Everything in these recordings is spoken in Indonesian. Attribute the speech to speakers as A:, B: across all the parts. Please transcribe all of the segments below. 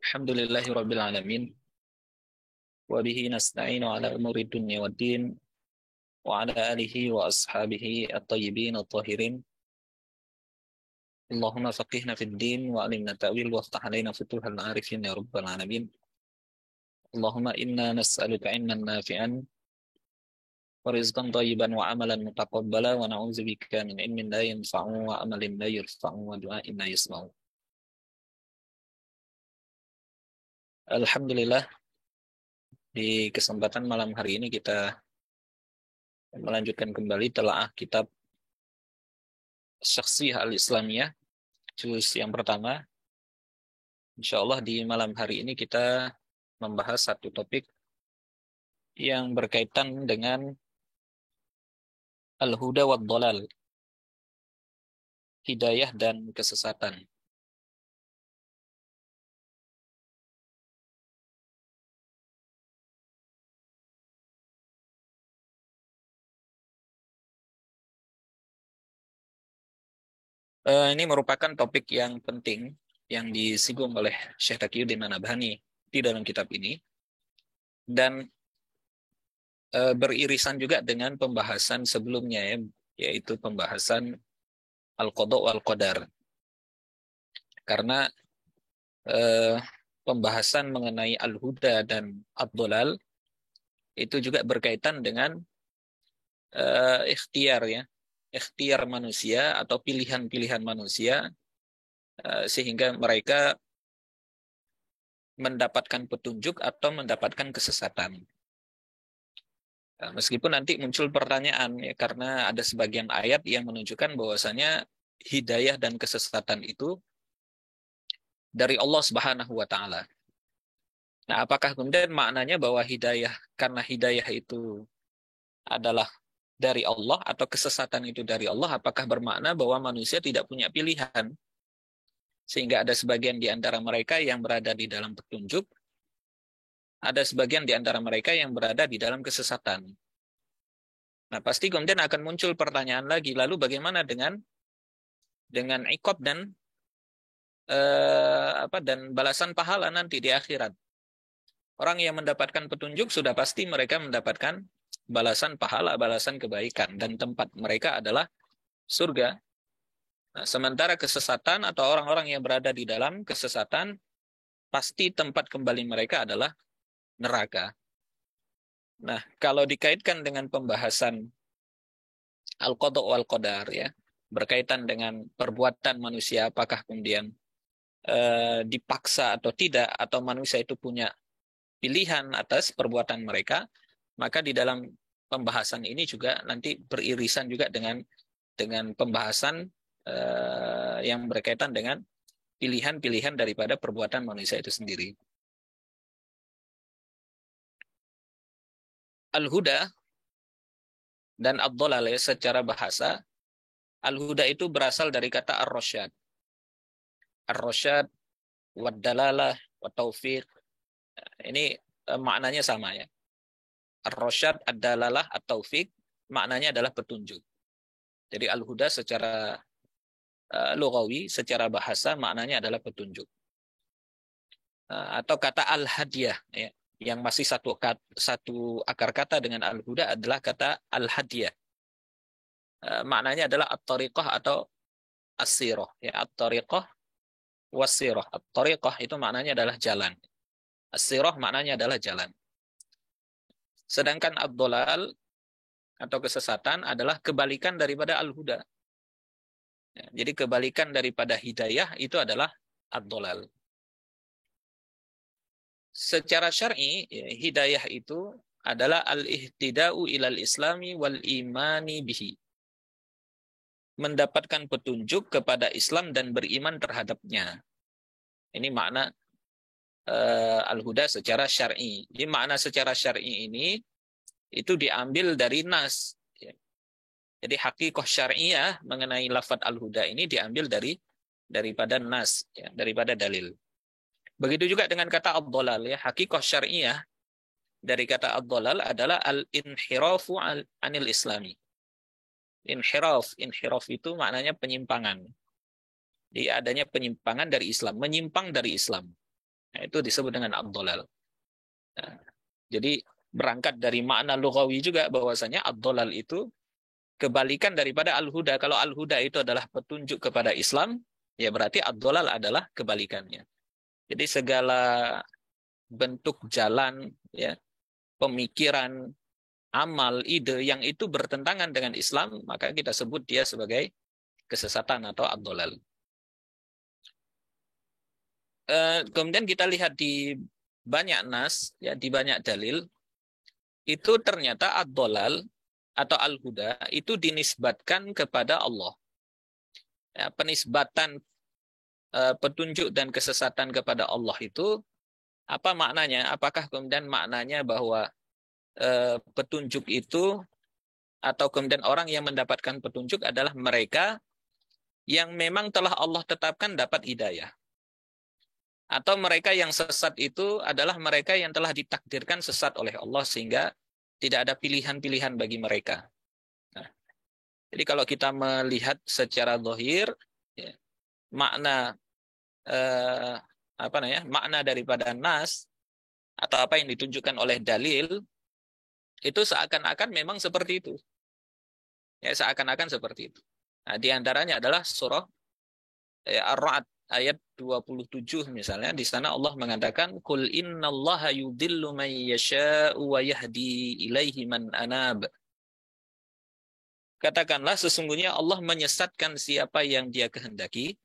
A: Alhamdulillahi Rabbil Alamin. Wa bihi nasta'inu ala umuri dunya wa din. Wa ala alihi wa ashabihi at-tayyibin at-tahirin. Allahumma faqihna fid din wa alimna ta'wil wa aftah alaina futuhal arifin ya Rabbal Alamin. Allahumma inna nas'aluka ilman nafi'an wa rizqan tayyiban wa amalan mutaqabbala wa na'udzubika min ilmin la yanfa'u wa amalin la yurfa'u wa du'ain la yasma'u. Alhamdulillah, di kesempatan malam hari ini kita melanjutkan kembali telaah kitab Syakhsiyah Al-Islamiyah juz yang pertama. Insyaallah di malam hari ini kita membahas satu topik yang berkaitan dengan al-huda wad dhalal, hidayah dan kesesatan. Ini merupakan topik yang penting yang disinggung oleh Syekh Taqiyuddin An-Nabhani di dalam kitab ini, dan beririsan juga dengan pembahasan sebelumnya, yaitu pembahasan al-qada wal qadar. Karena pembahasan mengenai al-huda dan ad-dhalal itu juga berkaitan dengan ikhtiar manusia atau pilihan-pilihan manusia, sehingga mereka mendapatkan petunjuk atau mendapatkan kesesatan. Meskipun nanti muncul pertanyaan, ya, karena ada sebagian ayat yang menunjukkan bahwasanya hidayah dan kesesatan itu dari Allah Subhanahu wa taala. Nah, apakah kemudian maknanya bahwa karena hidayah itu adalah dari Allah atau kesesatan itu dari Allah, apakah bermakna bahwa manusia tidak punya pilihan? Sehingga ada sebagian di antara mereka yang berada di dalam petunjuk, ada sebagian di antara mereka yang berada di dalam kesesatan. Nah, pasti kemudian akan muncul pertanyaan lagi, lalu bagaimana dengan iqab dan balasan pahala nanti di akhirat? Orang yang mendapatkan petunjuk sudah pasti mereka mendapatkan balasan pahala, balasan kebaikan, dan tempat mereka adalah surga. Nah, sementara kesesatan atau orang-orang yang berada di dalam kesesatan, pasti tempat kembali mereka adalah neraka. Nah, kalau dikaitkan dengan pembahasan al-qada wal qadar, ya, berkaitan dengan perbuatan manusia, apakah kemudian dipaksa atau tidak, atau manusia itu punya pilihan atas perbuatan mereka, maka di dalam pembahasan ini juga nanti beririsan juga dengan pembahasan yang berkaitan dengan pilihan-pilihan daripada perbuatan manusia itu sendiri. Al-huda dan ad-dhalal, ya, secara bahasa, al-huda itu berasal dari kata ar-rasyad. Ar-rasyad, wad-dalalah, wat-taufiq. Ini maknanya sama, ya. Ar-rasyad, ad-dalalah, at-taufiq, maknanya adalah petunjuk. Jadi al-huda secara lughawi, secara bahasa, maknanya adalah petunjuk. Atau kata al-hadiyah, ya, yang masih satu akar kata dengan al-huda adalah kata al-hadiyah. Maknanya adalah at-tariqah atau as-sirah, ya, at-tariqah was-sirah. At-tariqah itu maknanya adalah jalan. As-sirah maknanya adalah jalan. Sedangkan ad-dhalal atau kesesatan adalah kebalikan daripada al-huda. Ya, jadi kebalikan daripada hidayah itu adalah ad-dhalal. Secara syar'i, ya, hidayah itu adalah al-ihtida'u ilal islami wal imani bihi. Mendapatkan petunjuk kepada Islam dan beriman terhadapnya. Ini makna al-huda secara syar'i. Jadi makna secara syar'i ini itu diambil dari nas. Jadi hakikah syar'iyah mengenai lafaz al-huda ini diambil daripada nas, ya, daripada dalil. Begitu juga dengan kata ad-dhalal, ya, hakikah syar'iyah dari kata ad-dhalal adalah al-inhirafu anil islami. Inhiraf itu maknanya penyimpangan. Jadi adanya penyimpangan dari Islam, menyimpang dari Islam. Nah, itu disebut dengan ad-dhalal. Nah, jadi berangkat dari makna lughawi juga bahwasanya ad-dhalal itu kebalikan daripada al-huda. Kalau al-huda itu adalah petunjuk kepada Islam, ya berarti ad-dhalal adalah kebalikannya. Jadi segala bentuk jalan, ya, pemikiran, amal, ide yang itu bertentangan dengan Islam, maka kita sebut dia sebagai kesesatan atau ad-dhalal. Kemudian kita lihat di banyak nas, ya, di banyak dalil, itu ternyata ad-dhalal atau al-huda itu dinisbatkan kepada Allah. Ya, penisbatan petunjuk dan kesesatan kepada Allah itu apa maknanya? Apakah kemudian maknanya bahwa petunjuk itu atau kemudian orang yang mendapatkan petunjuk adalah mereka yang memang telah Allah tetapkan dapat hidayah? Atau mereka yang sesat itu adalah mereka yang telah ditakdirkan sesat oleh Allah sehingga tidak ada pilihan-pilihan bagi mereka. Nah, jadi kalau kita melihat secara zahir, ya, makna makna daripada nas atau apa yang ditunjukkan oleh dalil itu seakan-akan memang seperti itu. Ya, seakan-akan seperti itu. Nah, di antaranya adalah surah Ar-Ra'd ayat 27 misalnya, di sana Allah mengatakan qul innallaha yudhillu man yasha'u wa yahdi ilaihi man anab. Katakanlah sesungguhnya Allah menyesatkan siapa yang Dia kehendaki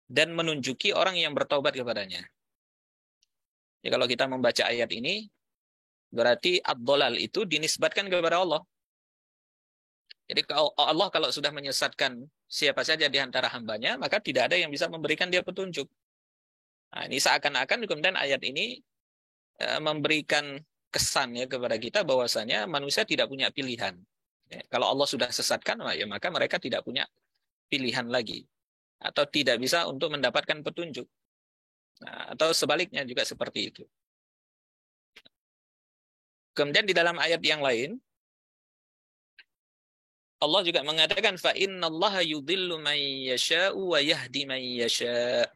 A: dan menunjuki orang yang bertaubat kepadanya. Ya, kalau kita membaca ayat ini berarti ad-dhalal itu dinisbatkan kepada Allah. Jadi Allah kalau sudah menyesatkan siapa saja di antara hambanya, maka tidak ada yang bisa memberikan dia petunjuk. Nah, ini seakan-akan kemudian ayat ini memberikan kesan ya kepada kita bahwasanya manusia tidak punya pilihan. Ya, kalau Allah sudah sesatkan, ya maka mereka tidak punya pilihan lagi. Atau tidak bisa untuk mendapatkan petunjuk. Nah, atau sebaliknya juga seperti itu. Kemudian di dalam ayat yang lain, Allah juga mengatakan fa innallaha yudhillu man yasha'u wa yahdi man yasha'.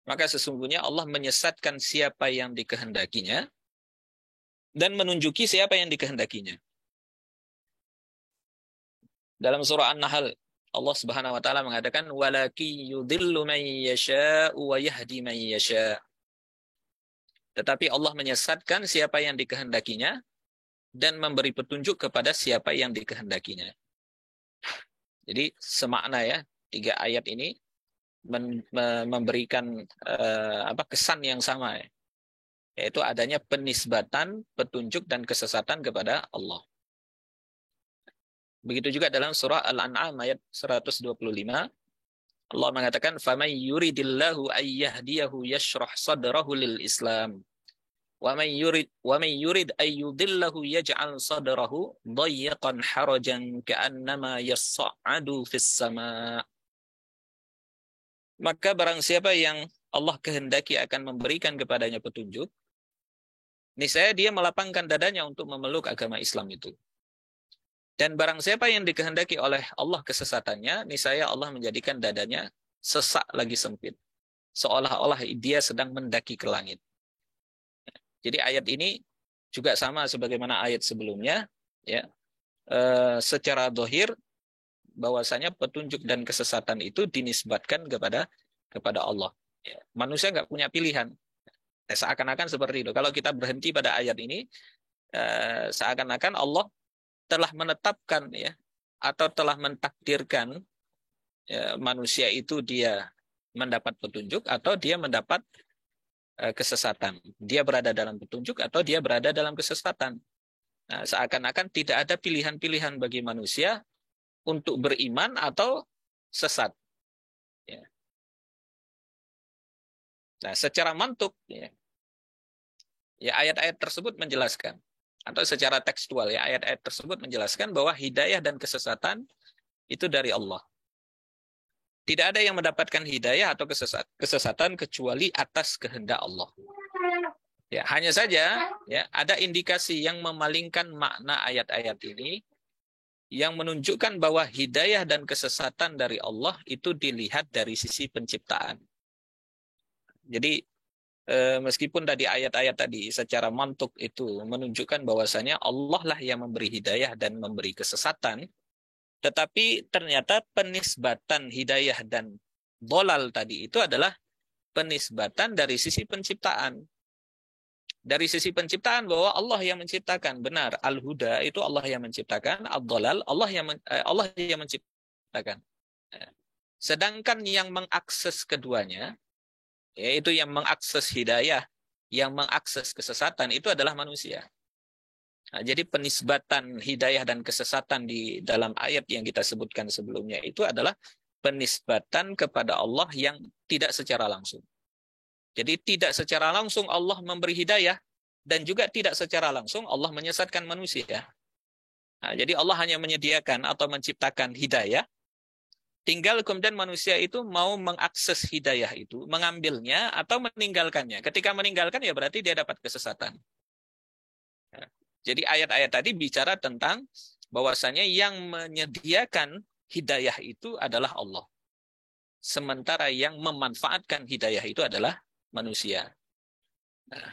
A: Maka sesungguhnya Allah menyesatkan siapa yang dikehendakinya dan menunjuki siapa yang dikehendakinya. Dalam surah An-Nahl Allah Subhanahu wa taala mengatakan walaki yudhillu man yasha'u wa yahdi man yasha'. Tetapi Allah menyesatkan siapa yang dikehendakinya dan memberi petunjuk kepada siapa yang dikehendakinya. Jadi semakna ya, 3 ayat ini memberikan kesan yang sama, ya, yaitu adanya penisbatan, petunjuk dan kesesatan kepada Allah. Begitu juga dalam surah Al-An'am ayat 125, Allah mengatakan faman yuridillahu ayyahdiyahu yashrah sadrahu lil Islam. Wa man yurid ay yudillahu yaj'al sadrahu dayyqan harajan ka'annama yas'adu fis sama'. Maka barang siapa yang Allah kehendaki akan memberikan kepadanya petunjuk, niscaya dia melapangkan dadanya untuk memeluk agama Islam itu. Dan barang siapa yang dikehendaki oleh Allah kesesatannya, niscaya Allah menjadikan dadanya sesak lagi sempit, seolah-olah dia sedang mendaki ke langit. Jadi ayat ini juga sama sebagaimana ayat sebelumnya, ya. Secara zahir bahwasanya petunjuk dan kesesatan itu dinisbatkan kepada Allah. Ya. Manusia nggak punya pilihan. Seakan-akan seperti itu. Kalau kita berhenti pada ayat ini, seakan-akan Allah telah menetapkan, ya, atau telah mentakdirkan, ya, manusia itu dia mendapat petunjuk atau dia mendapat kesesatan. Dia berada dalam petunjuk atau dia berada dalam kesesatan. Nah, seakan-akan tidak ada pilihan-pilihan bagi manusia untuk beriman atau sesat. Ya. Nah, secara mantuk, ya, ayat-ayat tersebut menjelaskan, atau secara tekstual, ya, ayat-ayat tersebut menjelaskan bahwa hidayah dan kesesatan itu dari Allah. Tidak ada yang mendapatkan hidayah atau kesesatan kecuali atas kehendak Allah. Ya, hanya saja, ya, ada indikasi yang memalingkan makna ayat-ayat ini yang menunjukkan bahwa hidayah dan kesesatan dari Allah itu dilihat dari sisi penciptaan. Jadi meskipun tadi ayat-ayat tadi secara mantuk itu menunjukkan bahwasanya Allah lah yang memberi hidayah dan memberi kesesatan, tetapi ternyata penisbatan hidayah dan dolal tadi itu adalah penisbatan dari sisi penciptaan. Dari sisi penciptaan bahwa Allah yang menciptakan, benar, al-huda itu Allah yang menciptakan, ad-dolal Allah yang menciptakan. Sedangkan yang mengakses keduanya, yaitu yang mengakses hidayah, yang mengakses kesesatan itu adalah manusia. Nah, jadi penisbatan hidayah dan kesesatan di dalam ayat yang kita sebutkan sebelumnya itu adalah penisbatan kepada Allah yang tidak secara langsung. Jadi tidak secara langsung Allah memberi hidayah dan juga tidak secara langsung Allah menyesatkan manusia. Nah, jadi Allah hanya menyediakan atau menciptakan hidayah, tinggal kemudian manusia itu mau mengakses hidayah itu, mengambilnya atau meninggalkannya. Ketika meninggalkan ya berarti dia dapat kesesatan. Nah, jadi ayat-ayat tadi bicara tentang bahwasanya yang menyediakan hidayah itu adalah Allah. Sementara yang memanfaatkan hidayah itu adalah manusia. Nah,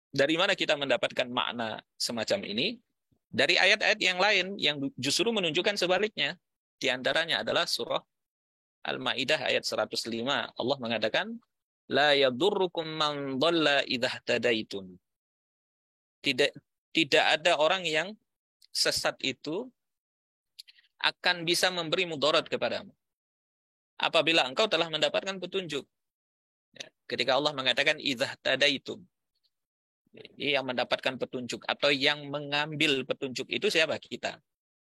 A: dari mana kita mendapatkan makna semacam ini? Dari ayat-ayat yang lain yang justru menunjukkan sebaliknya. Di antaranya adalah surah Al-Maidah ayat 105. Allah mengatakan, "La yadurrukum man dhalla idza tadaitum." Tidak ada orang yang sesat itu akan bisa memberi mudarat kepadamu apabila engkau telah mendapatkan petunjuk. Ketika Allah mengatakan idza tadaitum, yang mendapatkan petunjuk atau yang mengambil petunjuk itu siapa? Kita.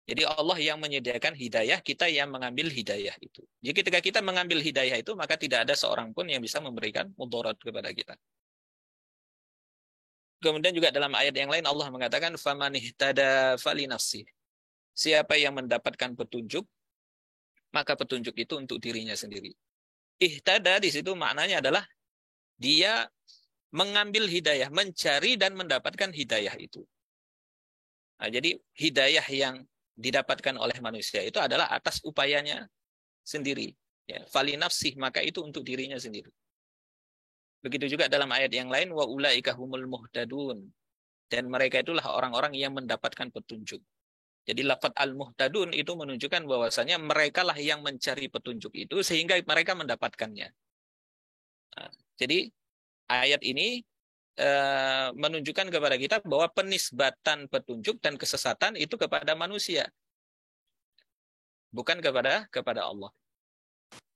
A: Jadi Allah yang menyediakan hidayah, kita yang mengambil hidayah itu. Jadi ketika kita mengambil hidayah itu, maka tidak ada seorang pun yang bisa memberikan mudarat kepada kita. Kemudian juga dalam ayat yang lain Allah mengatakan faman ihtada falinafsi. Siapa yang mendapatkan petunjuk, maka petunjuk itu untuk dirinya sendiri. Ihtada di situ maknanya adalah dia mengambil hidayah, mencari dan mendapatkan hidayah itu. Nah, jadi hidayah yang didapatkan oleh manusia itu adalah atas upayanya sendiri. Ya, fali nafsih, maka itu untuk dirinya sendiri. Begitu juga dalam ayat yang lain, wa ulaika humul muhtadun. Dan mereka itulah orang-orang yang mendapatkan petunjuk. Jadi lafaz al-muhtadun itu menunjukkan bahwasanya merekalah yang mencari petunjuk itu sehingga mereka mendapatkannya. Nah, jadi ayat ini menunjukkan kepada kita bahwa penisbatan petunjuk dan kesesatan itu kepada manusia, bukan kepada Allah.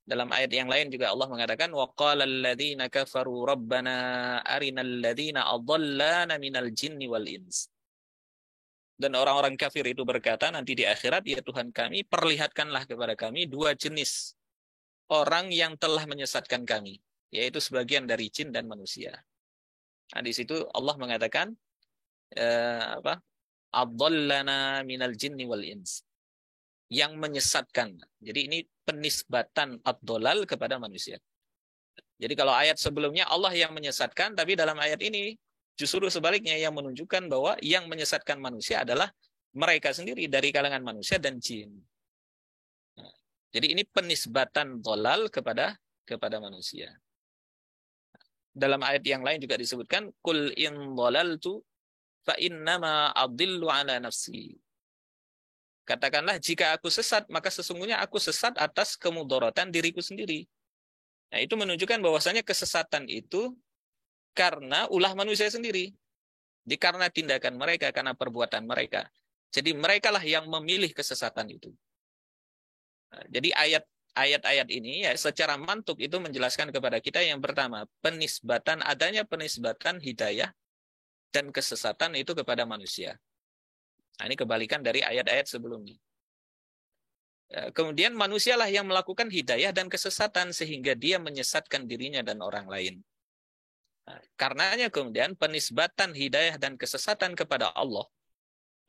A: Dalam ayat yang lain juga Allah mengatakan waqala alladziina kafaru rabbana arinal ladziina adallana minal jinni wal ins. Dan orang-orang kafir itu berkata nanti di akhirat, ya Tuhan kami, perlihatkanlah kepada kami dua jenis orang yang telah menyesatkan kami, yaitu sebagian dari jin dan manusia. Nah, di situ Allah mengatakan adallana minal jinni wal ins, yang menyesatkan. Jadi ini penisbatan ad-dolal kepada manusia. Jadi kalau ayat sebelumnya Allah yang menyesatkan, tapi dalam ayat ini justru sebaliknya yang menunjukkan bahwa yang menyesatkan manusia adalah mereka sendiri dari kalangan manusia dan jin. Nah, jadi ini penisbatan dolal kepada manusia. Dalam ayat yang lain juga disebutkan kul in dhalaltu fa innama adillu ala nafsi. Katakanlah jika aku sesat maka sesungguhnya aku sesat atas kemudaratan diriku sendiri. Nah, itu menunjukkan bahwasanya kesesatan itu karena ulah manusia sendiri. Karena tindakan mereka, karena perbuatan mereka. Jadi merekalah yang memilih kesesatan itu. Nah, jadi ayat-ayat ini ya secara mantuk itu menjelaskan kepada kita yang pertama, adanya penisbatan hidayah dan kesesatan itu kepada manusia. Nah, ini kebalikan dari ayat-ayat sebelumnya. Kemudian manusialah yang melakukan hidayah dan kesesatan sehingga dia menyesatkan dirinya dan orang lain. Nah, karenanya kemudian penisbatan hidayah dan kesesatan kepada Allah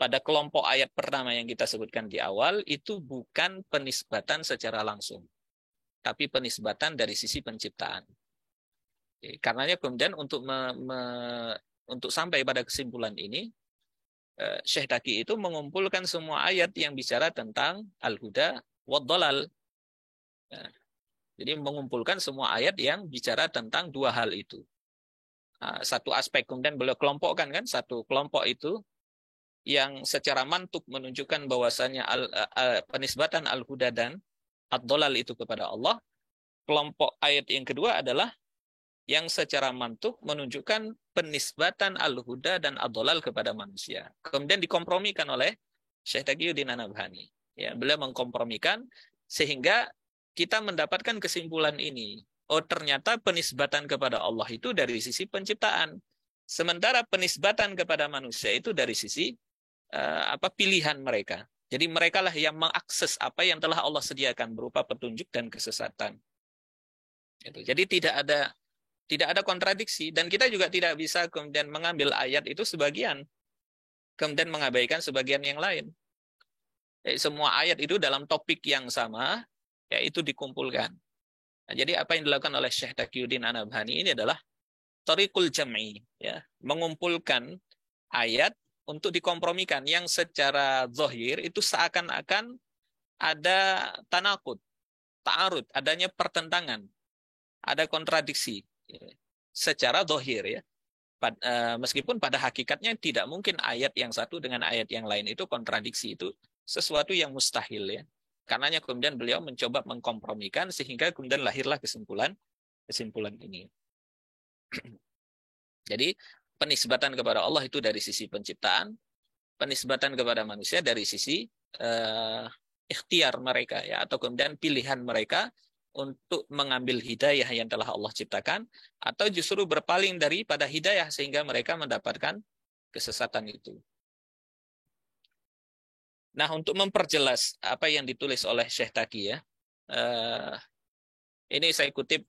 A: pada kelompok ayat pertama yang kita sebutkan di awal itu bukan penisbatan secara langsung, tapi penisbatan dari sisi penciptaan. Karenanya kemudian untuk sampai pada kesimpulan ini, Syekh Taqi itu mengumpulkan semua ayat yang bicara tentang al-huda wad dhalal. Ya, jadi mengumpulkan semua ayat yang bicara tentang dua hal itu. Nah, satu aspek kemudian beliau kelompokkan kan, satu kelompok itu yang secara mantuk menunjukkan bahwasanya penisbatan al-huda dan ad-dhalal itu kepada Allah. Kelompok ayat yang kedua adalah yang secara mantuk menunjukkan penisbatan al-huda dan ad-dhalal kepada manusia. Kemudian dikompromikan oleh Syekh Taqiyuddin An-Nabhani. Ya, beliau mengkompromikan sehingga kita mendapatkan kesimpulan ini. Oh, ternyata penisbatan kepada Allah itu dari sisi penciptaan. Sementara penisbatan kepada manusia itu dari sisi pilihan mereka. Jadi merekalah yang mengakses apa yang telah Allah sediakan berupa petunjuk dan kesesatan. Jadi tidak ada kontradiksi, dan kita juga tidak bisa kemudian mengambil ayat itu sebagian kemudian mengabaikan sebagian yang lain. Semua ayat itu dalam topik yang sama, yaitu dikumpulkan. Nah, jadi apa yang dilakukan oleh Syekh Taqiyuddin An-Nabhani ini adalah thariqul jam'i, ya, mengumpulkan ayat untuk dikompromikan yang secara zahir itu seakan-akan ada tanakut, ta'arud, adanya pertentangan, ada kontradiksi secara zahir, ya. Meskipun pada hakikatnya tidak mungkin ayat yang satu dengan ayat yang lain itu kontradiksi, itu sesuatu yang mustahil, ya. Karenanya kemudian beliau mencoba mengkompromikan sehingga kemudian lahirlah kesimpulan ini. Jadi penisbatan kepada Allah itu dari sisi penciptaan, penisbatan kepada manusia dari sisi ikhtiar mereka, ya, atau kemudian pilihan mereka untuk mengambil hidayah yang telah Allah ciptakan, atau justru berpaling daripada hidayah sehingga mereka mendapatkan kesesatan itu. Nah, untuk memperjelas apa yang ditulis oleh Syekh Taqi, ya, ini saya kutip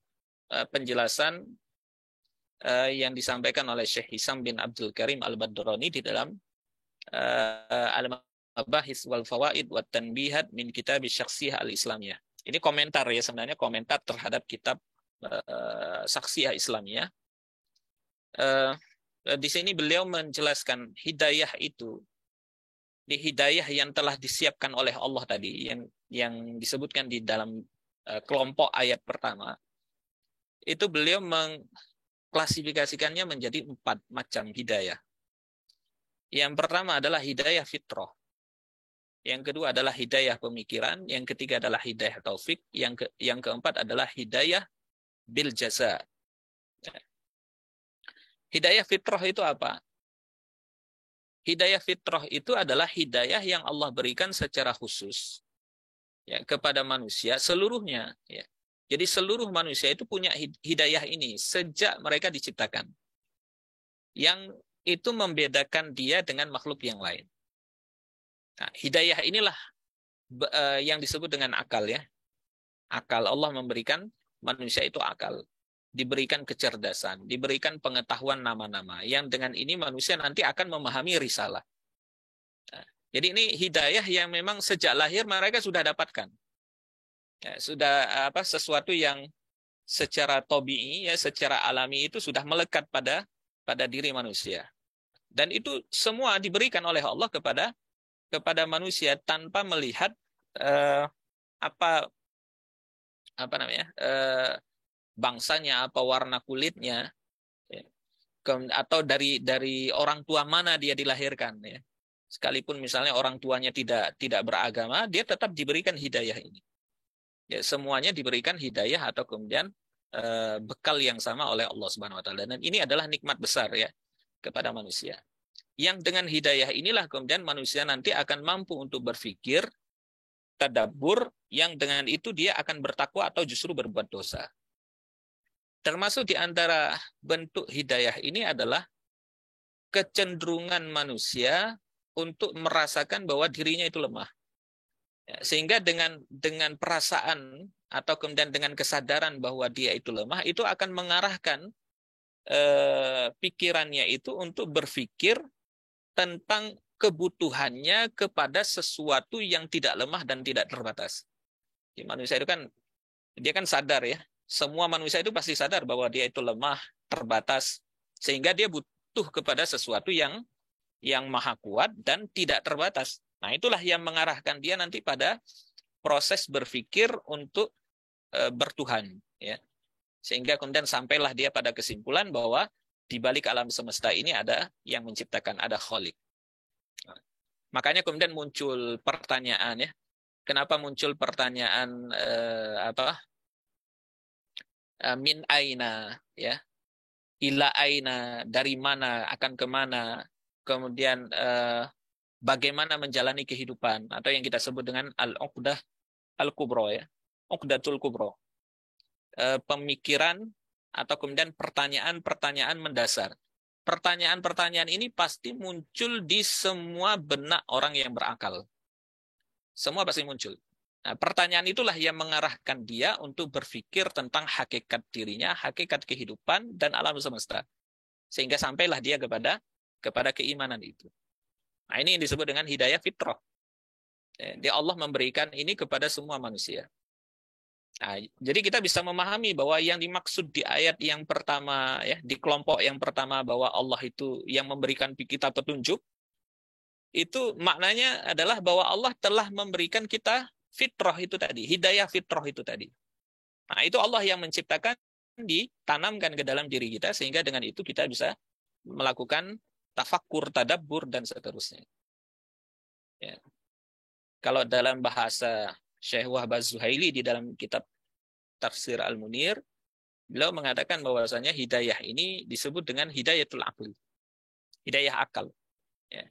A: penjelasan yang disampaikan oleh Syekh Hisam bin Abdul Karim Al-Badrani di dalam Al-Mabahis wal Fawaid wa Tanbihat min Kitab Syakhsiyah Al-Islamiyah. Ini komentar, ya, sebenarnya komentar terhadap kitab Syakhsiyah Islamiyah. Di sini beliau menjelaskan hidayah itu, di hidayah yang telah disiapkan oleh Allah tadi, yang disebutkan di dalam kelompok ayat pertama, itu beliau mengklasifikasikannya menjadi 4 macam hidayah. Yang pertama adalah hidayah fitrah. Yang kedua adalah hidayah pemikiran, yang ketiga adalah hidayah taufik, yang keempat adalah hidayah bil jaza. Hidayah fitrah itu apa? Hidayah fitrah itu adalah hidayah yang Allah berikan secara khusus, ya, kepada manusia seluruhnya, ya. Jadi seluruh manusia itu punya hidayah ini sejak mereka diciptakan. Yang itu membedakan dia dengan makhluk yang lain. Nah, hidayah inilah yang disebut dengan akal, ya. Akal, Allah memberikan manusia itu akal, diberikan kecerdasan, diberikan pengetahuan nama-nama, yang dengan ini manusia nanti akan memahami risalah. Nah, jadi ini hidayah yang memang sejak lahir mereka sudah dapatkan. Ya, sudah sesuatu yang secara tabii, ya, secara alami itu sudah melekat pada diri manusia. Dan itu semua diberikan oleh Allah kepada manusia tanpa melihat bangsanya, apa warna kulitnya, ya, atau dari orang tua mana dia dilahirkan, ya. Sekalipun misalnya orang tuanya tidak beragama, dia tetap diberikan hidayah ini. Ya, semuanya diberikan hidayah atau kemudian bekal yang sama oleh Allah Subhanahu wa taala. Dan ini adalah nikmat besar, ya, kepada manusia. Yang dengan hidayah inilah kemudian manusia nanti akan mampu untuk berpikir, tadabbur, yang dengan itu dia akan bertakwa atau justru berbuat dosa. Termasuk di antara bentuk hidayah ini adalah kecenderungan manusia untuk merasakan bahwa dirinya itu lemah. Ya, sehingga dengan perasaan atau kemudian dengan kesadaran bahwa dia itu lemah, itu akan mengarahkan pikirannya itu untuk berpikir tentang kebutuhannya kepada sesuatu yang tidak lemah dan tidak terbatas. Jadi manusia itu kan, dia kan sadar, ya. Semua manusia itu pasti sadar bahwa dia itu lemah, terbatas, sehingga dia butuh kepada sesuatu yang yang maha kuat dan tidak terbatas. Nah, itulah yang mengarahkan dia nanti pada proses berpikir untuk bertuhan, ya. Sehingga kemudian sampailah dia pada kesimpulan bahwa di balik alam semesta ini ada yang menciptakan, ada Khalik. Makanya kemudian muncul pertanyaan, ya. Kenapa muncul pertanyaan min aina, ya, ila aina, dari mana, akan kemana, kemudian bagaimana menjalani kehidupan, atau yang kita sebut dengan al-uqdah al-kubro, ya, uqdatul kubro, pemikiran atau kemudian pertanyaan-pertanyaan mendasar. Pertanyaan-pertanyaan ini pasti muncul di semua benak orang yang berakal. Semua pasti muncul. Nah, pertanyaan itulah yang mengarahkan dia untuk berpikir tentang hakikat dirinya, hakikat kehidupan, dan alam semesta. Sehingga sampailah dia kepada keimanan itu. Nah, ini yang disebut dengan hidayah fitrah. Dia Allah memberikan ini kepada semua manusia. Nah, jadi kita bisa memahami bahwa yang dimaksud di ayat yang pertama, ya, di kelompok yang pertama, bahwa Allah itu yang memberikan kita petunjuk, itu maknanya adalah bahwa Allah telah memberikan kita fitrah itu tadi, hidayah fitrah itu tadi. Nah, itu Allah yang menciptakan, ditanamkan ke dalam diri kita, sehingga dengan itu kita bisa melakukan tafakkur, tadabbur, dan seterusnya. Ya. Kalau dalam bahasa Syekh Wahbaz Zuhaili di dalam kitab Tafsir Al-Munir, beliau mengatakan bahwasanya hidayah ini disebut dengan hidayatul aqli, hidayah akal. Ya.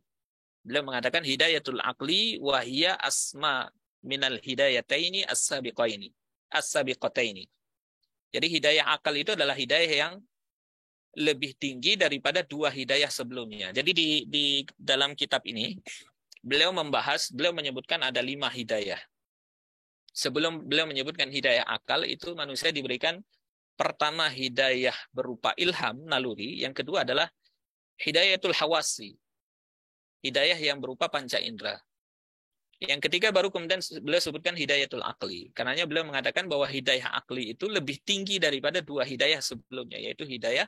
A: Beliau mengatakan hidayatul aqli wahiyya asma minal hidayataini as-sabiqataini. Jadi hidayah akal itu adalah hidayah yang lebih tinggi daripada dua hidayah sebelumnya. Jadi di dalam kitab ini beliau menyebutkan ada 5 hidayah. Sebelum beliau menyebutkan hidayah akal, itu manusia diberikan pertama hidayah berupa ilham, naluri. Yang kedua adalah hidayatul hawasi, hidayah yang berupa panca indera. Yang ketiga baru kemudian beliau sebutkan hidayatul akli. Karenanya beliau mengatakan bahwa hidayah akli itu lebih tinggi daripada 2 hidayah sebelumnya, yaitu hidayah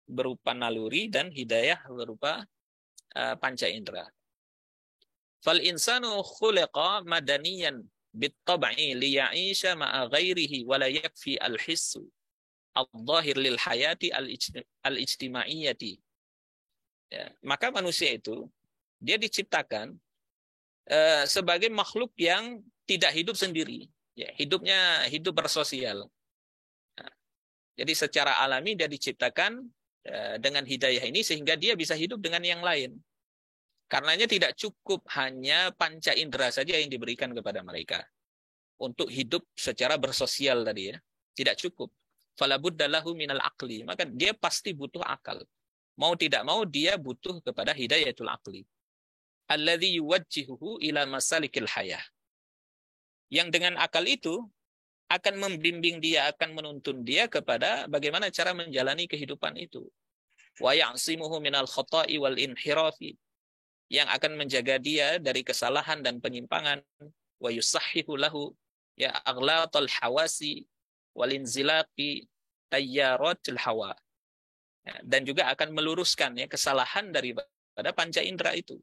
A: berupa naluri dan hidayah berupa panca indera. Fal insanu khuliqa madaniyan bit-tab'i liya'isha ma'a ghairihi wa la yakfi al-hissu al-zahir lil hayati al-ijtimaiyati. Ya, maka manusia itu dia diciptakan sebagai makhluk yang tidak hidup sendiri, ya, hidupnya hidup bersosial. Nah, jadi secara alami dia diciptakan dengan hidayah ini sehingga dia bisa hidup dengan yang lain. Karenanya tidak cukup hanya panca indera saja yang diberikan kepada mereka untuk hidup secara bersosial tadi, ya. Tidak cukup. Fala budda lahu minal aqli. Maka dia pasti butuh akal. Mau tidak mau dia butuh kepada hidayatul aqli. Alladzi yuwajjihuhu ila masalikil hayah. Yang dengan akal itu akan membimbing dia, akan menuntun dia kepada bagaimana cara menjalani kehidupan itu. Wa ya'simuhu minal khata'i wal inhirafi. Yang akan menjaga dia dari kesalahan dan penyimpangan. Wa yusahhihu lahu ya aghlatal hawasi wal inzilaqi tayyaratul hawa. Dan juga akan meluruskan, ya, kesalahan daripada panca indera itu.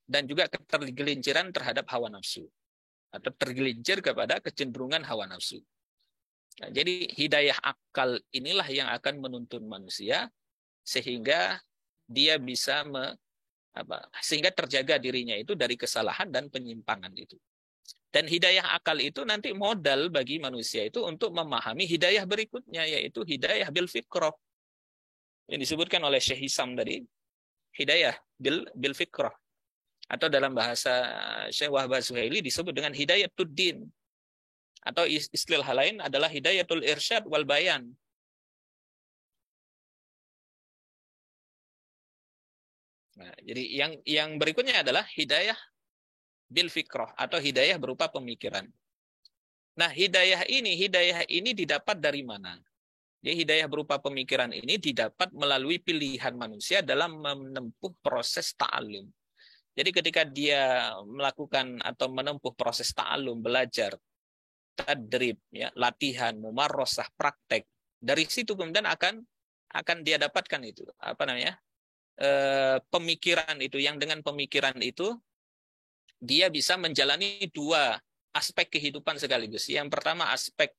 A: Dan juga ketergelinciran terhadap hawa nafsu. Atau tergelincir kepada kecenderungan hawa nafsu. Nah, jadi hidayah akal inilah yang akan menuntun manusia sehingga dia bisa sehingga terjaga dirinya itu dari kesalahan dan penyimpangan itu. Dan hidayah akal itu nanti modal bagi manusia itu untuk memahami hidayah berikutnya, yaitu hidayah bil fikrah. Yang disebutkan oleh Syekh Hisam tadi, hidayah bil fikrah. Atau dalam bahasa Syekh Wahbaz Zuhaili disebut dengan hidayatul din. Atau istilah lain adalah hidayatul irsyad wal bayan. Nah, jadi yang berikutnya adalah hidayah bil fikrah atau hidayah berupa pemikiran. Nah, hidayah ini didapat dari mana? Jadi hidayah berupa pemikiran ini didapat melalui pilihan manusia dalam menempuh proses ta'allum. Jadi ketika dia melakukan atau menempuh proses ta'allum, belajar, tadrib, ya, latihan, mumarrasah, praktek, dari situ kemudian akan dia dapatkan itu, pemikiran itu, yang dengan pemikiran itu dia bisa menjalani dua aspek kehidupan sekaligus. Yang pertama aspek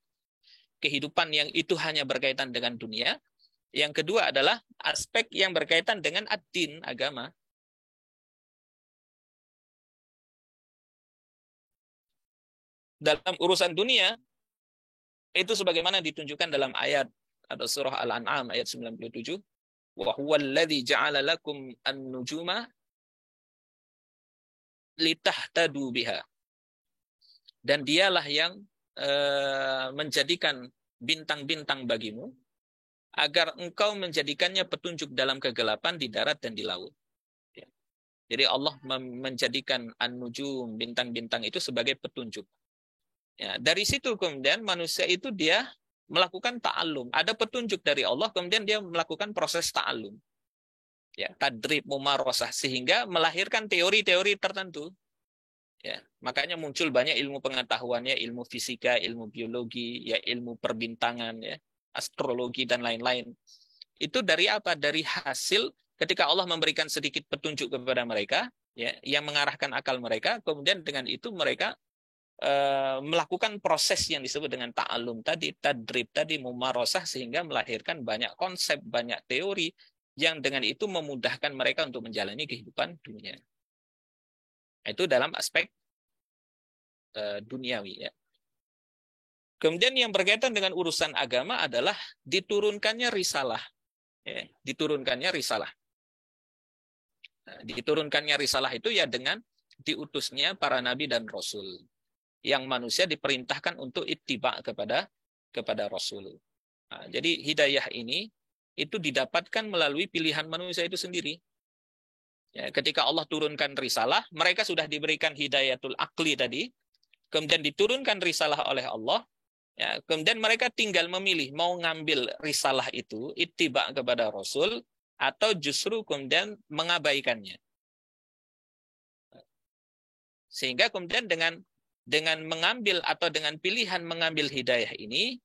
A: kehidupan yang itu hanya berkaitan dengan dunia. Yang kedua adalah aspek yang berkaitan dengan ad-din, agama. Dalam urusan dunia, itu sebagaimana ditunjukkan dalam ayat atau surah Al-An'am ayat 97. Wa huwa alladzi ja'ala lakum an-nujuma litahtadu biha. Dan dialah yang menjadikan bintang-bintang bagimu agar engkau menjadikannya petunjuk dalam kegelapan di darat dan di laut. Jadi Allah menjadikan an-nujum, bintang-bintang itu sebagai petunjuk. Ya, dari situ kemudian manusia itu dia melakukan ta'allum. Ada petunjuk dari Allah, kemudian dia melakukan proses ta'allum. Ya, tadrib, mumarosah, sehingga melahirkan teori-teori tertentu. Ya, makanya muncul banyak ilmu pengetahuannya, ilmu fisika, ilmu biologi, ya ilmu perbintangan, ya, astrologi dan lain-lain. Itu dari apa? Dari hasil ketika Allah memberikan sedikit petunjuk kepada mereka, ya, yang mengarahkan akal mereka, kemudian dengan itu mereka melakukan proses yang disebut dengan ta'alum tadi, tadrib tadi, mumarosah, sehingga melahirkan banyak konsep, banyak teori yang dengan itu memudahkan mereka untuk menjalani kehidupan dunia. Itu dalam aspek duniawi, ya. Kemudian yang berkaitan dengan urusan agama adalah diturunkannya risalah, ya, diturunkannya risalah. Nah, diturunkannya risalah itu ya dengan diutusnya para nabi dan rasul, yang manusia diperintahkan untuk ittiba kepada rasul. Nah, jadi hidayah ini itu didapatkan melalui pilihan manusia itu sendiri. Ya, ketika Allah turunkan risalah, mereka sudah diberikan hidayatul akli tadi, kemudian diturunkan risalah oleh Allah, ya, kemudian mereka tinggal memilih mau ngambil risalah itu, ittiba kepada Rasul, atau justru kemudian mengabaikannya. Sehingga kemudian dengan mengambil atau dengan pilihan mengambil hidayah ini,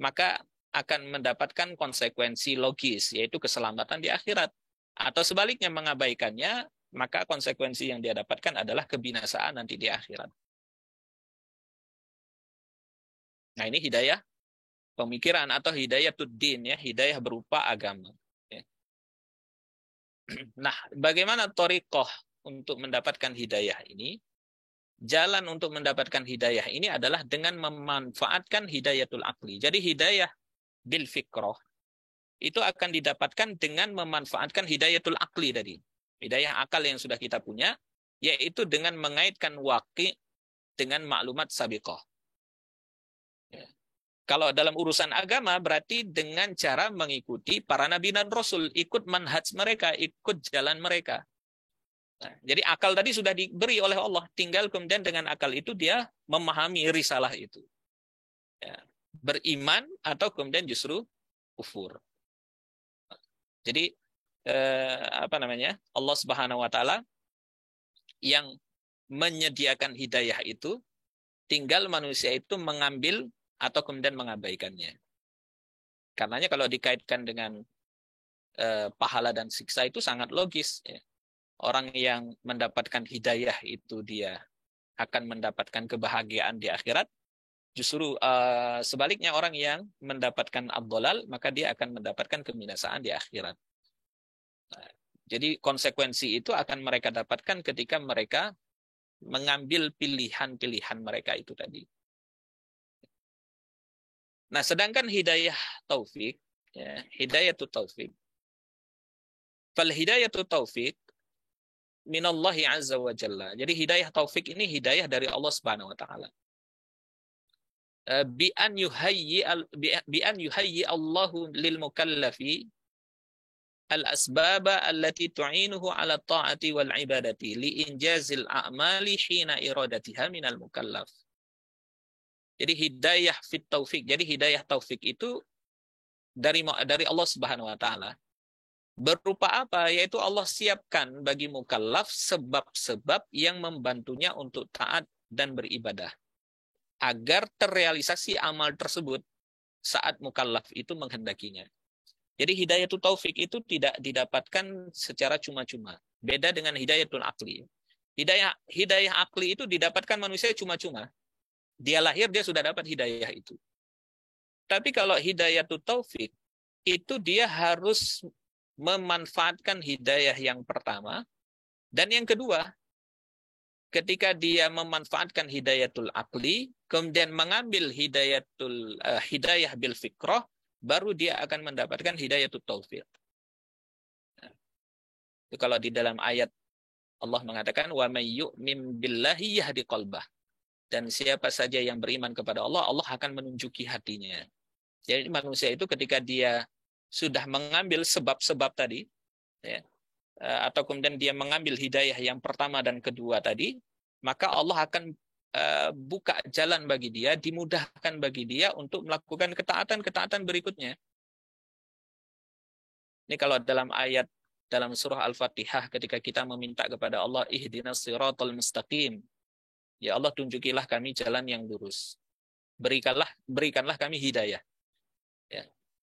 A: maka akan mendapatkan konsekuensi logis, yaitu keselamatan di akhirat. Atau sebaliknya mengabaikannya, maka konsekuensi yang dia dapatkan adalah kebinasaan nanti di akhirat. Nah, ini hidayah pemikiran atau hidayah tuddin, ya, hidayah berupa agama. Ya. Nah, bagaimana thariqah untuk mendapatkan hidayah ini? Jalan untuk mendapatkan hidayah ini adalah dengan memanfaatkan hidayatul akli. Jadi hidayah bil fikrah itu akan didapatkan dengan memanfaatkan hidayatul akli tadi. Hidayah akal yang sudah kita punya, yaitu dengan mengaitkan waqi dengan maklumat sabiqah. Ya. Kalau dalam urusan agama berarti dengan cara mengikuti para nabi dan rasul, ikut manhaj mereka, ikut jalan mereka. Nah, jadi akal tadi sudah diberi oleh Allah, tinggal kemudian dengan akal itu dia memahami risalah itu. Ya. Beriman atau kemudian justru kufur. Jadi Allah Subhanahu wa taala yang menyediakan hidayah itu, tinggal manusia itu mengambil atau kemudian mengabaikannya. Karenanya kalau dikaitkan dengan pahala dan siksa itu sangat logis, ya. Orang yang mendapatkan hidayah itu dia akan mendapatkan kebahagiaan di akhirat. Justru sebaliknya orang yang mendapatkan ad-dhalal, maka dia akan mendapatkan kebinasaan di akhirat. Nah, jadi konsekuensi itu akan mereka dapatkan ketika mereka mengambil pilihan-pilihan mereka itu tadi. Nah, sedangkan hidayah taufik, ya, hidayatu taufik, fal hidayatu taufik minallahi azza wa jalla. Jadi hidayah taufik ini hidayah dari Allah Subhanahu wa taala. Bi an yuhayyi Allahu lil mukallafi al-asbaba allati tu'inuhu ala ta'ati wal ibadati li injazil a'mali hina iradatiha minal mukallaf. Jadi hidayah fit taufik. Jadi hidayah taufik itu dari Allah Subhanahu wa taala. Berupa apa? Yaitu Allah siapkan bagi mukallaf sebab-sebab yang membantunya untuk taat dan beribadah, agar terrealisasi amal tersebut saat mukallaf itu menghendakinya. Jadi hidayatul taufik itu tidak didapatkan secara cuma-cuma. Beda dengan hidayatul akli. Hidayah akli itu didapatkan manusia cuma-cuma. Dia lahir, dia sudah dapat hidayah itu. Tapi kalau hidayatul taufik, itu dia harus memanfaatkan hidayah yang pertama. Dan yang kedua, ketika dia memanfaatkan hidayatul akli, kemudian mengambil hidayah bil fikrah, baru dia akan mendapatkan hidayatul taufik. Itu kalau di dalam ayat Allah mengatakan wa may yu'min billahi yahdi qalbah. Dan siapa saja yang beriman kepada Allah, Allah akan menunjuki hatinya. Jadi manusia itu ketika dia sudah mengambil sebab-sebab tadi, ya, atau kemudian dia mengambil hidayah yang pertama dan kedua tadi, maka Allah akan buka jalan bagi dia, dimudahkan bagi dia untuk melakukan ketaatan-ketaatan berikutnya. Ini kalau dalam ayat dalam surah Al-Fatihah ketika kita meminta kepada Allah ihdinas siratal mustaqim. Ya Allah, tunjukilah kami jalan yang lurus. Berikanlah kami hidayah. Ya.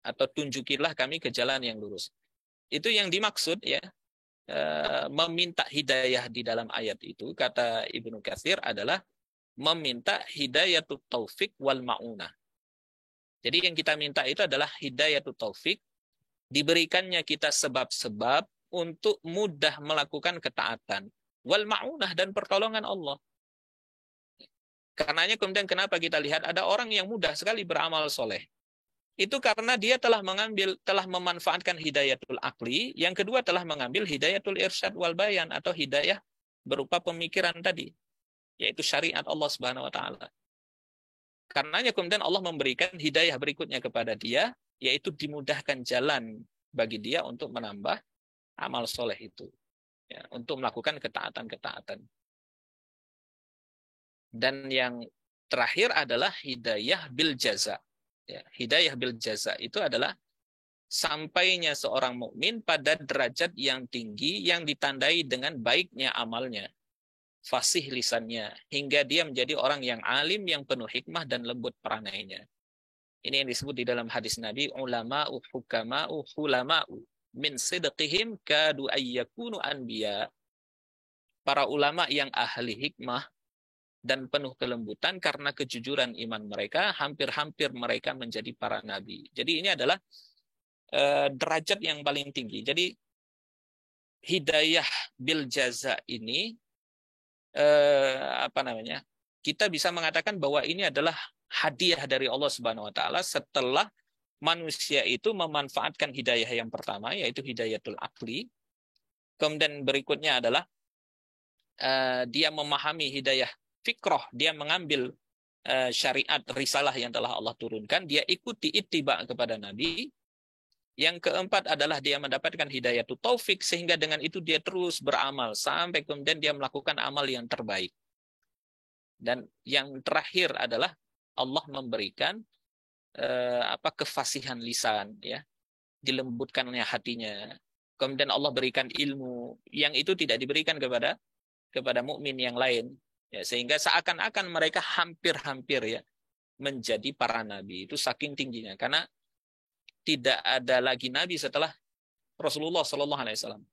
A: Atau tunjukilah kami ke jalan yang lurus. Itu yang dimaksud ya. Meminta hidayah di dalam ayat itu, kata Ibnu Katsir, adalah meminta hidayatut taufik wal ma'unah. Jadi yang kita minta itu adalah hidayatut taufik, diberikannya kita sebab-sebab untuk mudah melakukan ketaatan. Wal ma'unah, dan pertolongan Allah. Karenanya kemudian kenapa kita lihat ada orang yang mudah sekali beramal soleh. Itu karena dia telah memanfaatkan hidayatul akli, yang kedua telah mengambil hidayatul irsyad wal bayan, atau hidayah berupa pemikiran tadi, yaitu syariat Allah Subhanahu wa taala. Karenanya kemudian Allah memberikan hidayah berikutnya kepada dia, yaitu dimudahkan jalan bagi dia untuk menambah amal soleh itu. Ya, untuk melakukan ketaatan-ketaatan. Dan yang terakhir adalah hidayah bil jaza. Ya, hidayah bil jaza itu adalah sampainya seorang mukmin pada derajat yang tinggi yang ditandai dengan baiknya amalnya, fasih lisannya, hingga dia menjadi orang yang alim, yang penuh hikmah dan lembut perangainya. Ini yang disebut di dalam hadis Nabi, ulama'u hukama'u hulama'u min sidqihim kadu ayyakunu anbiya. Para ulama yang ahli hikmah dan penuh kelembutan karena kejujuran iman mereka, hampir-hampir mereka menjadi para nabi. Jadi ini adalah derajat yang paling tinggi. Jadi hidayah bil jaza ini kita bisa mengatakan bahwa ini adalah hadiah dari Allah Subhanahu wa taala setelah manusia itu memanfaatkan hidayah yang pertama, yaitu hidayatul akli. Kemudian berikutnya adalah dia memahami hidayah fikroh, dia mengambil syariat risalah yang telah Allah turunkan, dia ikuti ittiba kepada Nabi. Yang keempat adalah dia mendapatkan hidayatul taufik, sehingga dengan itu dia terus beramal sampai kemudian dia melakukan amal yang terbaik. Dan yang terakhir adalah Allah memberikan kefasihan lisan, ya, dilembutkannya hatinya. Kemudian Allah berikan ilmu yang itu tidak diberikan kepada mukmin yang lain. Ya, sehingga seakan-akan mereka hampir-hampir ya menjadi para nabi. Itu saking tingginya, karena tidak ada lagi nabi setelah Rasulullah Shallallahu Alaihi Wasallam.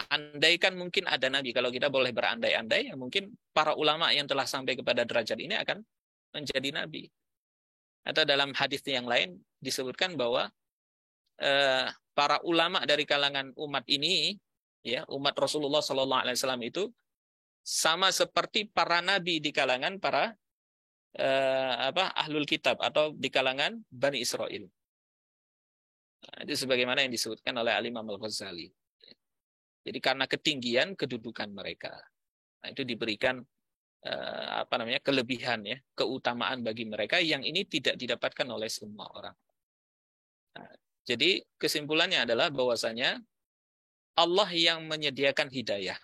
A: Andaikan mungkin ada nabi, kalau kita boleh berandai-andai, ya mungkin para ulama yang telah sampai kepada derajat ini akan menjadi nabi. Atau dalam hadis yang lain disebutkan bahwa para ulama dari kalangan umat ini, ya umat Rasulullah Shallallahu Alaihi Wasallam itu sama seperti para nabi di kalangan para ahlul kitab atau di kalangan Bani Israel. Nah, itu sebagaimana yang disebutkan oleh Al-Imam Al-Ghazali. Jadi karena ketinggian kedudukan mereka, nah, itu diberikan kelebihan, ya, keutamaan bagi mereka yang ini tidak didapatkan oleh semua orang. Nah, jadi kesimpulannya adalah bahwasanya Allah yang menyediakan hidayah,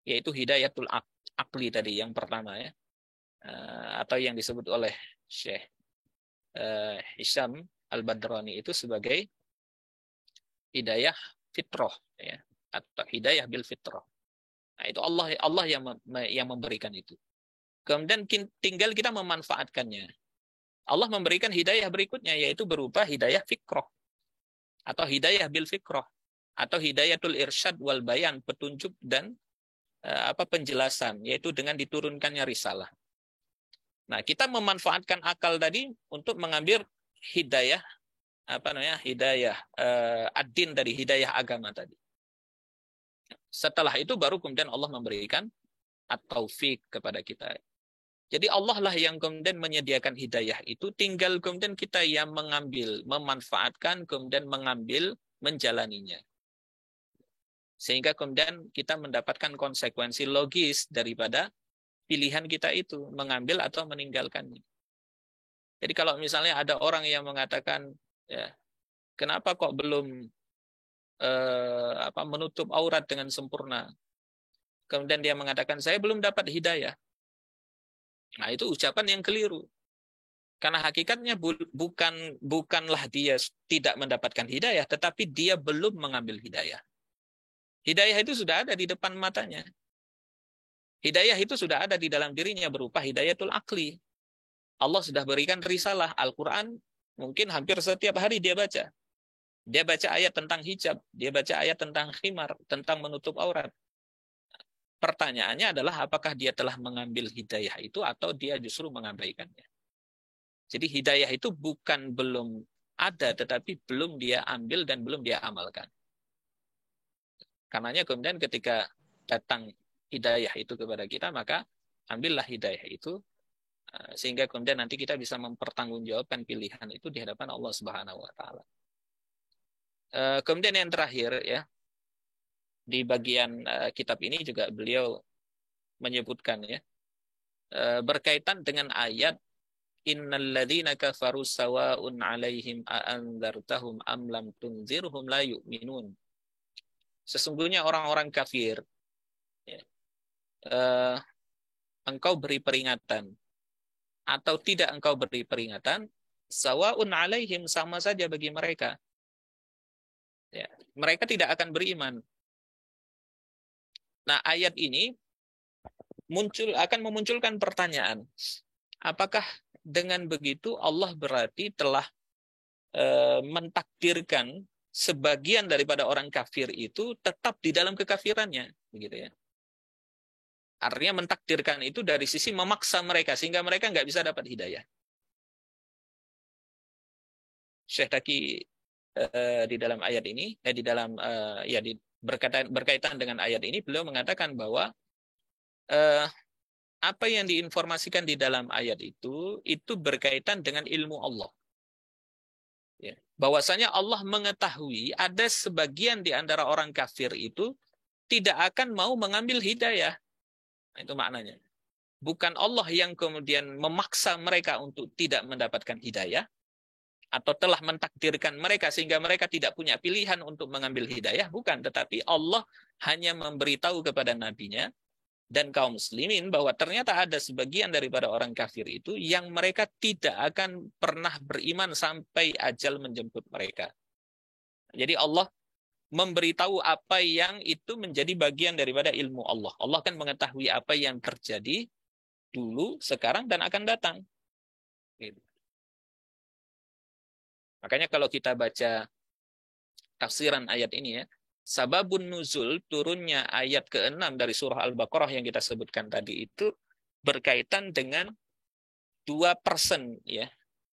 A: yaitu hidayatul akli tadi yang pertama, ya, atau yang disebut oleh Syekh Hisham Al-Badrani itu sebagai hidayah fitrah, ya, atau hidayah bil fitrah. Nah, itu Allah yang memberikan itu. Kemudian tinggal kita memanfaatkannya. Allah memberikan hidayah berikutnya, yaitu berupa hidayah fikrah. atau hidayah bil fikrah, atau hidayatul irsyad wal bayan, petunjuk dan penjelasan, yaitu dengan diturunkannya risalah. Nah, kita memanfaatkan akal tadi untuk mengambil hidayah hidayah ad-din dari hidayah agama tadi. Setelah itu baru kemudian Allah memberikan at-taufik kepada kita. Jadi Allah lah yang kemudian menyediakan hidayah itu, tinggal kemudian kita yang mengambil, memanfaatkan, kemudian mengambil, menjalaninya. Sehingga kemudian kita mendapatkan konsekuensi logis daripada pilihan kita itu, mengambil atau meninggalkannya. Jadi kalau misalnya ada orang yang mengatakan, ya, kenapa kok belum menutup aurat dengan sempurna? Kemudian dia mengatakan, saya belum dapat hidayah. Nah, itu ucapan yang keliru. Karena hakikatnya bukanlah dia tidak mendapatkan hidayah, tetapi dia belum mengambil hidayah. Hidayah itu sudah ada di depan matanya. Hidayah itu sudah ada di dalam dirinya berupa hidayatul akli. Allah sudah berikan risalah Al-Quran, mungkin hampir setiap hari dia baca. Dia baca ayat tentang hijab, dia baca ayat tentang khimar, tentang menutup aurat. Pertanyaannya adalah apakah dia telah mengambil hidayah itu atau dia justru mengabaikannya. Jadi hidayah itu bukan belum ada, tetapi belum dia ambil dan belum dia amalkan. Karenanya kemudian ketika datang hidayah itu kepada kita, maka ambillah hidayah itu, sehingga kemudian nanti kita bisa mempertanggungjawabkan pilihan itu di hadapan Allah Subhanahu wa taala. Kemudian yang terakhir, ya, di bagian kitab ini juga beliau menyebutkan, ya, berkaitan dengan ayat innalladzina kafaru sawa'un 'alaihim a'andzartahum am lam tunzirhum la yu'minun. Sesungguhnya orang-orang kafir, ya, engkau beri peringatan atau tidak engkau beri peringatan, sawa'un 'alaihim, sama saja bagi mereka. Ya, mereka tidak akan beriman. Nah, ayat ini akan memunculkan pertanyaan. Apakah dengan begitu Allah berarti telah mentakdirkan sebagian daripada orang kafir itu tetap di dalam kekafirannya, begitu ya? Artinya mentakdirkan itu dari sisi memaksa mereka sehingga mereka nggak bisa dapat hidayah. Syekh Taki di dalam ayat ini, berkaitan dengan ayat ini, beliau mengatakan bahwa apa yang diinformasikan di dalam ayat itu berkaitan dengan ilmu Allah. Ya. Bahwasanya Allah mengetahui ada sebagian di antara orang kafir itu tidak akan mau mengambil hidayah. Itu maknanya. Bukan Allah yang kemudian memaksa mereka untuk tidak mendapatkan hidayah, atau telah mentakdirkan mereka sehingga mereka tidak punya pilihan untuk mengambil hidayah, bukan. Tetapi Allah hanya memberitahu kepada nabinya dan kaum muslimin bahwa ternyata ada sebagian daripada orang kafir itu yang mereka tidak akan pernah beriman sampai ajal menjemput mereka. Jadi Allah memberitahu apa yang itu menjadi bagian daripada ilmu Allah. Allah kan mengetahui apa yang terjadi dulu, sekarang, dan akan datang. Gitu. Makanya kalau kita baca tafsiran ayat ini, ya, sababun nuzul, turunnya ayat ke-6 dari surah Al-Baqarah yang kita sebutkan tadi itu berkaitan dengan dua person, ya,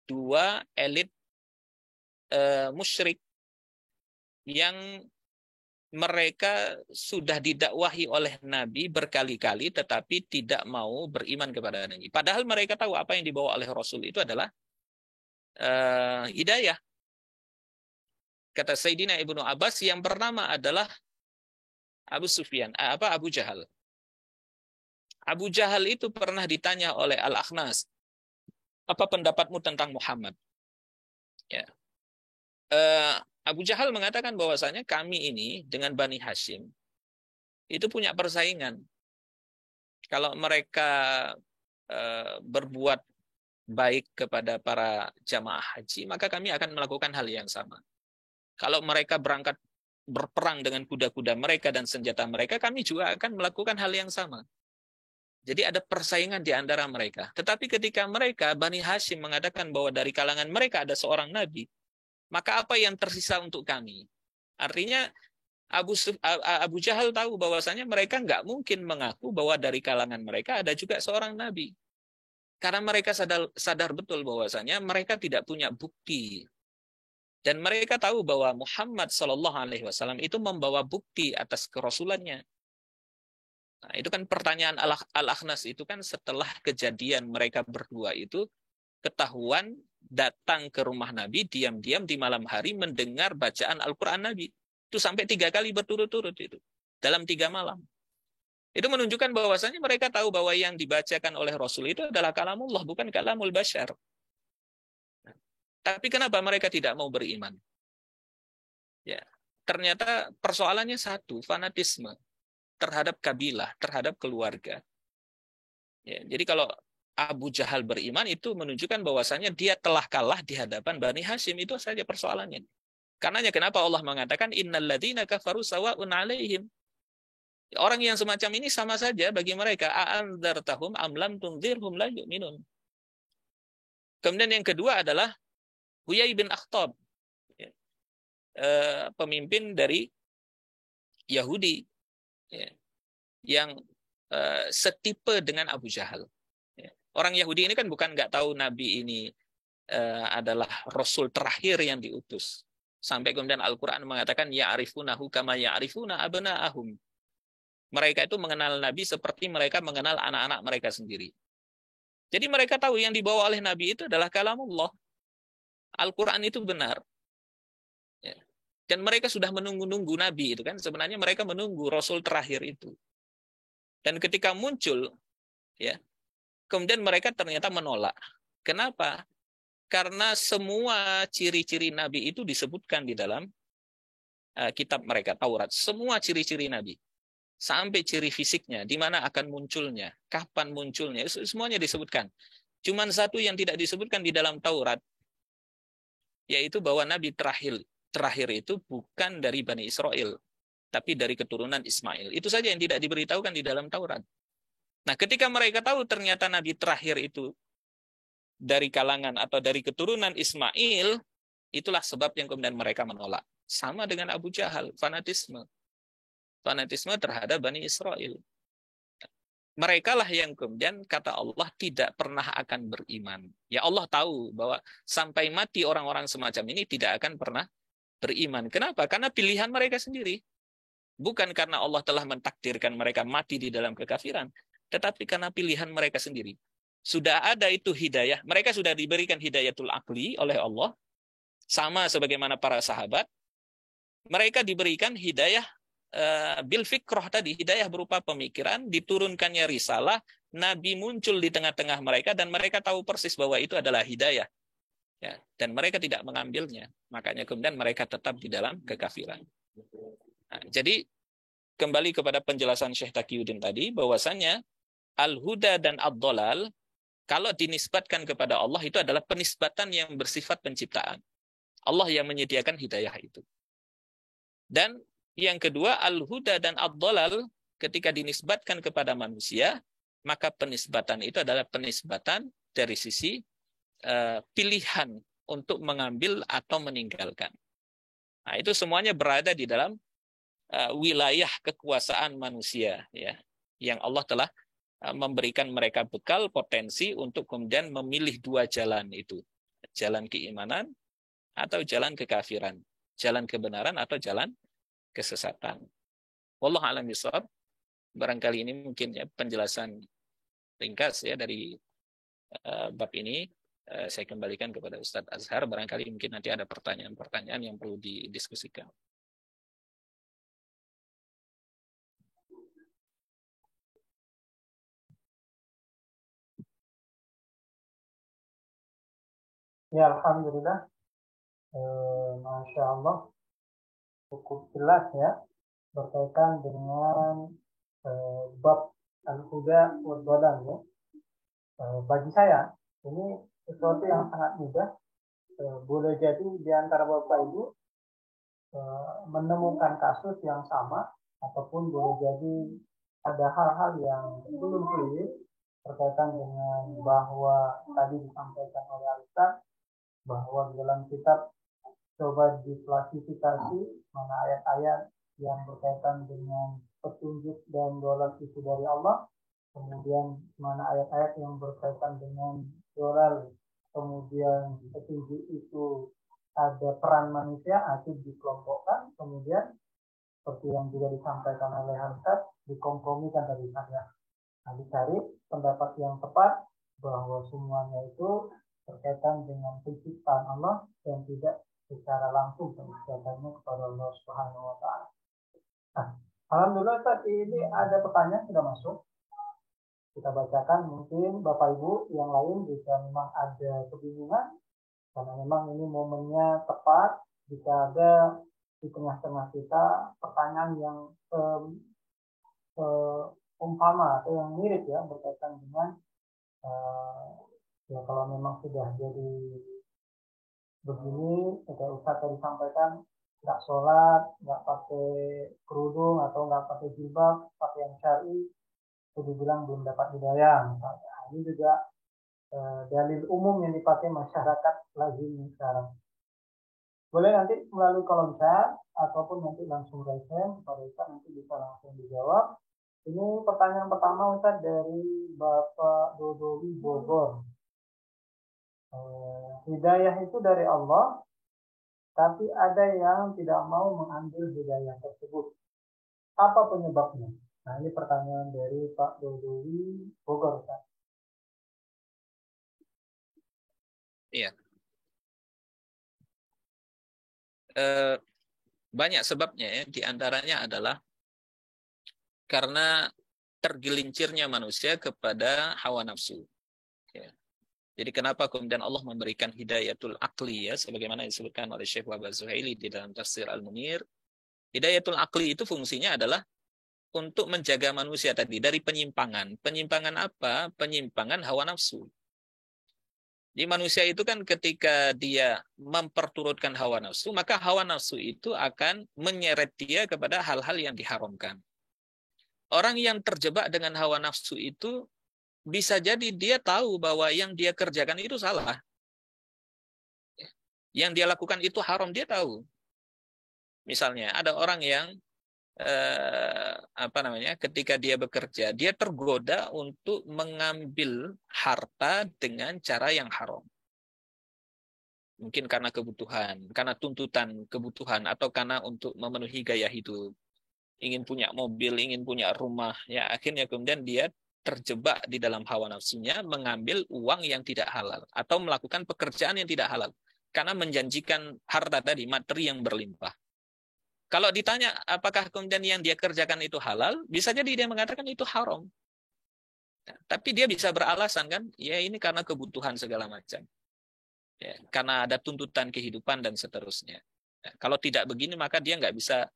A: dua elit musyrik yang mereka sudah didakwahi oleh Nabi berkali-kali tetapi tidak mau beriman kepada Nabi. Padahal mereka tahu apa yang dibawa oleh Rasul itu adalah hidayah. Kata Sayyidina Ibnu Abbas, yang pertama adalah Abu Jahal. Abu Jahal itu pernah ditanya oleh Al-Akhnas, apa pendapatmu tentang Muhammad? Ya. Abu Jahal mengatakan bahwasanya kami ini dengan Bani Hashim itu punya persaingan. Kalau mereka berbuat baik kepada para jamaah haji, maka kami akan melakukan hal yang sama. Kalau mereka berangkat berperang dengan kuda-kuda mereka dan senjata mereka, kami juga akan melakukan hal yang sama. Jadi ada persaingan di antara mereka. Tetapi ketika mereka, Bani Hashim, mengatakan bahwa dari kalangan mereka ada seorang nabi, maka apa yang tersisa untuk kami? Artinya Abu Jahal tahu bahwasanya mereka nggak mungkin mengaku bahwa dari kalangan mereka ada juga seorang nabi. Karena mereka sadar betul bahwasanya mereka tidak punya bukti. Dan mereka tahu bahwa Muhammad Shallallahu Alaihi Wasallam itu membawa bukti atas kerasulannya. Nah, itu kan pertanyaan Al-Akhnas itu kan setelah kejadian mereka berdua itu ketahuan datang ke rumah Nabi diam-diam di malam hari mendengar bacaan Al-Quran Nabi. Itu sampai 3 kali berturut-turut itu. Dalam 3 malam. Itu menunjukkan bahwasanya mereka tahu bahwa yang dibacakan oleh Rasul itu adalah kalamullah, bukan kalamul bashar. Tapi kenapa mereka tidak mau beriman? Ya, ternyata persoalannya satu, fanatisme terhadap kabilah, terhadap keluarga. Ya, jadi kalau Abu Jahal beriman itu menunjukkan bahwasanya dia telah kalah di hadapan Bani Hashim, itu saja persoalannya. Karenanya kenapa Allah mengatakan innalladzina kafaru sawa'un 'alaihim. Orang yang semacam ini sama saja bagi mereka, a'andzartahum am lam tunzirhum la yu'minun. Kemudian yang kedua adalah Huyai bin Akhtab, pemimpin dari Yahudi, yang setipe dengan Abu Jahal. Orang Yahudi ini kan bukan nggak tahu Nabi ini adalah Rasul terakhir yang diutus. Sampai kemudian Al-Quran mengatakan ya'rifunahu kama ya'rifuna abna'ahum. Mereka itu mengenal Nabi seperti mereka mengenal anak-anak mereka sendiri. Jadi mereka tahu yang dibawa oleh Nabi itu adalah kalamullah. Al-Quran itu benar. Dan mereka sudah menunggu-nunggu Nabi itu kan. Sebenarnya mereka menunggu Rasul terakhir itu. Dan ketika muncul, ya, kemudian mereka ternyata menolak. Kenapa? Karena semua ciri-ciri Nabi itu disebutkan di dalam kitab mereka, Taurat. Semua ciri-ciri Nabi. Sampai ciri fisiknya, di mana akan munculnya, kapan munculnya, semuanya disebutkan. Cuman satu yang tidak disebutkan di dalam Taurat, yaitu bahwa Nabi terakhir itu bukan dari Bani Israel, tapi dari keturunan Ismail. Itu saja yang tidak diberitahukan di dalam Taurat. Nah, ketika mereka tahu ternyata Nabi terakhir itu dari kalangan atau dari keturunan Ismail, itulah sebab yang kemudian mereka menolak. Sama dengan Abu Jahal, fanatisme. Fanatisme terhadap Bani Israel. Mereka lah yang kemudian kata Allah tidak pernah akan beriman. Ya Allah tahu bahwa sampai mati orang-orang semacam ini tidak akan pernah beriman. Kenapa? Karena pilihan mereka sendiri. Bukan karena Allah telah mentakdirkan mereka mati di dalam kekafiran, tetapi karena pilihan mereka sendiri. Sudah ada itu hidayah. Mereka sudah diberikan hidayatul akli oleh Allah. Sama sebagaimana para sahabat. Mereka diberikan hidayah bil fikroh tadi, hidayah berupa pemikiran, diturunkannya risalah, Nabi muncul di tengah-tengah mereka, dan mereka tahu persis bahwa itu adalah hidayah. Ya, dan mereka tidak mengambilnya. Makanya kemudian mereka tetap di dalam kekafiran. Nah, jadi kembali kepada penjelasan Syekh Taqiyuddin tadi, bahwasannya al-huda dan ad-dhalal, kalau dinisbatkan kepada Allah, itu adalah penisbatan yang bersifat penciptaan. Allah yang menyediakan hidayah itu. Dan yang kedua, al-huda dan ad-dhalal, ketika dinisbatkan kepada manusia, maka penisbatan itu adalah penisbatan dari sisi pilihan untuk mengambil atau meninggalkan. Nah, itu semuanya berada di dalam wilayah kekuasaan manusia, ya, yang Allah telah memberikan mereka bekal potensi untuk kemudian memilih 2 jalan itu. Jalan keimanan atau jalan kekafiran. Jalan kebenaran atau jalan kesesatan. Wallahu a'lam bishawab. Barangkali ini mungkin ya penjelasan ringkas ya dari bab ini. Saya kembalikan kepada Ustadz Azhar. Barangkali mungkin nanti ada pertanyaan-pertanyaan yang perlu didiskusikan.
B: Ya, alhamdulillah. Masya Allah, cukup jelas ya berkaitan dengan bab al-huda wa dhalal ya. Bagi saya ini sesuatu yang sangat mudah. Boleh jadi di antara Bapak Ibu menemukan kasus yang sama, ataupun boleh jadi ada hal-hal yang belum clear berkaitan dengan bahwa tadi disampaikan oleh Ustaz bahwa di dalam kitab coba diklasifikasi mana ayat-ayat yang berkaitan dengan petunjuk dan dolal itu dari Allah, kemudian mana ayat-ayat yang berkaitan dengan dolal, kemudian petunjuk itu ada peran manusia, itu dikelompokkan, kemudian seperti yang juga disampaikan oleh Hansat, dikompromikan tadi ya. Nah, dicari pendapat yang tepat bahwa semuanya itu berkaitan dengan penciptaan Allah dan tidak secara langsung penghadapannya kepada Allah Subhanahu wa taala. Nah, alhamdulillah saat ini ada pertanyaan sudah masuk. Kita bacakan, mungkin Bapak Ibu yang lain jika memang ada kebingungan karena memang ini momennya tepat jika ada di tengah-tengah kita pertanyaan yang umpama atau yang mirip ya berkaitan dengan ya kalau memang sudah jadi begini, kayak Ustaz tadi sampaikan, nggak sholat, nggak pakai kerudung atau nggak pakai jilbab, pakai yang syar'i, itu dibilang belum dapat hidayah. Misalnya. Nah, ini juga dalil umum yang dipakai masyarakat lazim sekarang. Boleh nanti melalui kolom chat ataupun nanti langsung raise hand kepada Ustaz, nanti bisa langsung dijawab. Ini pertanyaan pertama Ustaz dari Bapak Dodowi Bogor. Hidayah itu dari Allah, tapi ada yang tidak mau mengambil hidayah tersebut. Apa penyebabnya? Nah, ini pertanyaan dari Pak Dodowi Bogor.
A: Iya. Banyak sebabnya ya. Di antaranya adalah karena tergelincirnya manusia kepada hawa nafsu. Ya. Jadi kenapa kemudian Allah memberikan hidayatul akli ya, sebagaimana disebutkan oleh Syekh Wahbah Zuhaili di dalam tafsir Al-Munir. Hidayatul akli itu fungsinya adalah untuk menjaga manusia tadi dari penyimpangan. Penyimpangan apa? Penyimpangan hawa nafsu. Di manusia itu kan ketika dia memperturutkan hawa nafsu, maka hawa nafsu itu akan menyeret dia kepada hal-hal yang diharamkan. Orang yang terjebak dengan hawa nafsu itu bisa jadi dia tahu bahwa yang dia kerjakan itu salah. Yang dia lakukan itu haram, dia tahu. Misalnya ada orang yang ketika dia bekerja, dia tergoda untuk mengambil harta dengan cara yang haram. Mungkin karena kebutuhan, karena tuntutan kebutuhan, atau karena untuk memenuhi gaya hidup. Ingin punya mobil, ingin punya rumah, ya akhirnya kemudian dia terjebak di dalam hawa nafsunya, mengambil uang yang tidak halal atau melakukan pekerjaan yang tidak halal karena menjanjikan harta tadi, materi yang berlimpah. Kalau ditanya apakah kemudian yang dia kerjakan itu halal, bisa jadi dia mengatakan itu haram. Tapi dia bisa beralasan kan, ya ini karena kebutuhan segala macam. Ya, karena ada tuntutan kehidupan dan seterusnya. Ya, kalau tidak begini maka dia nggak bisa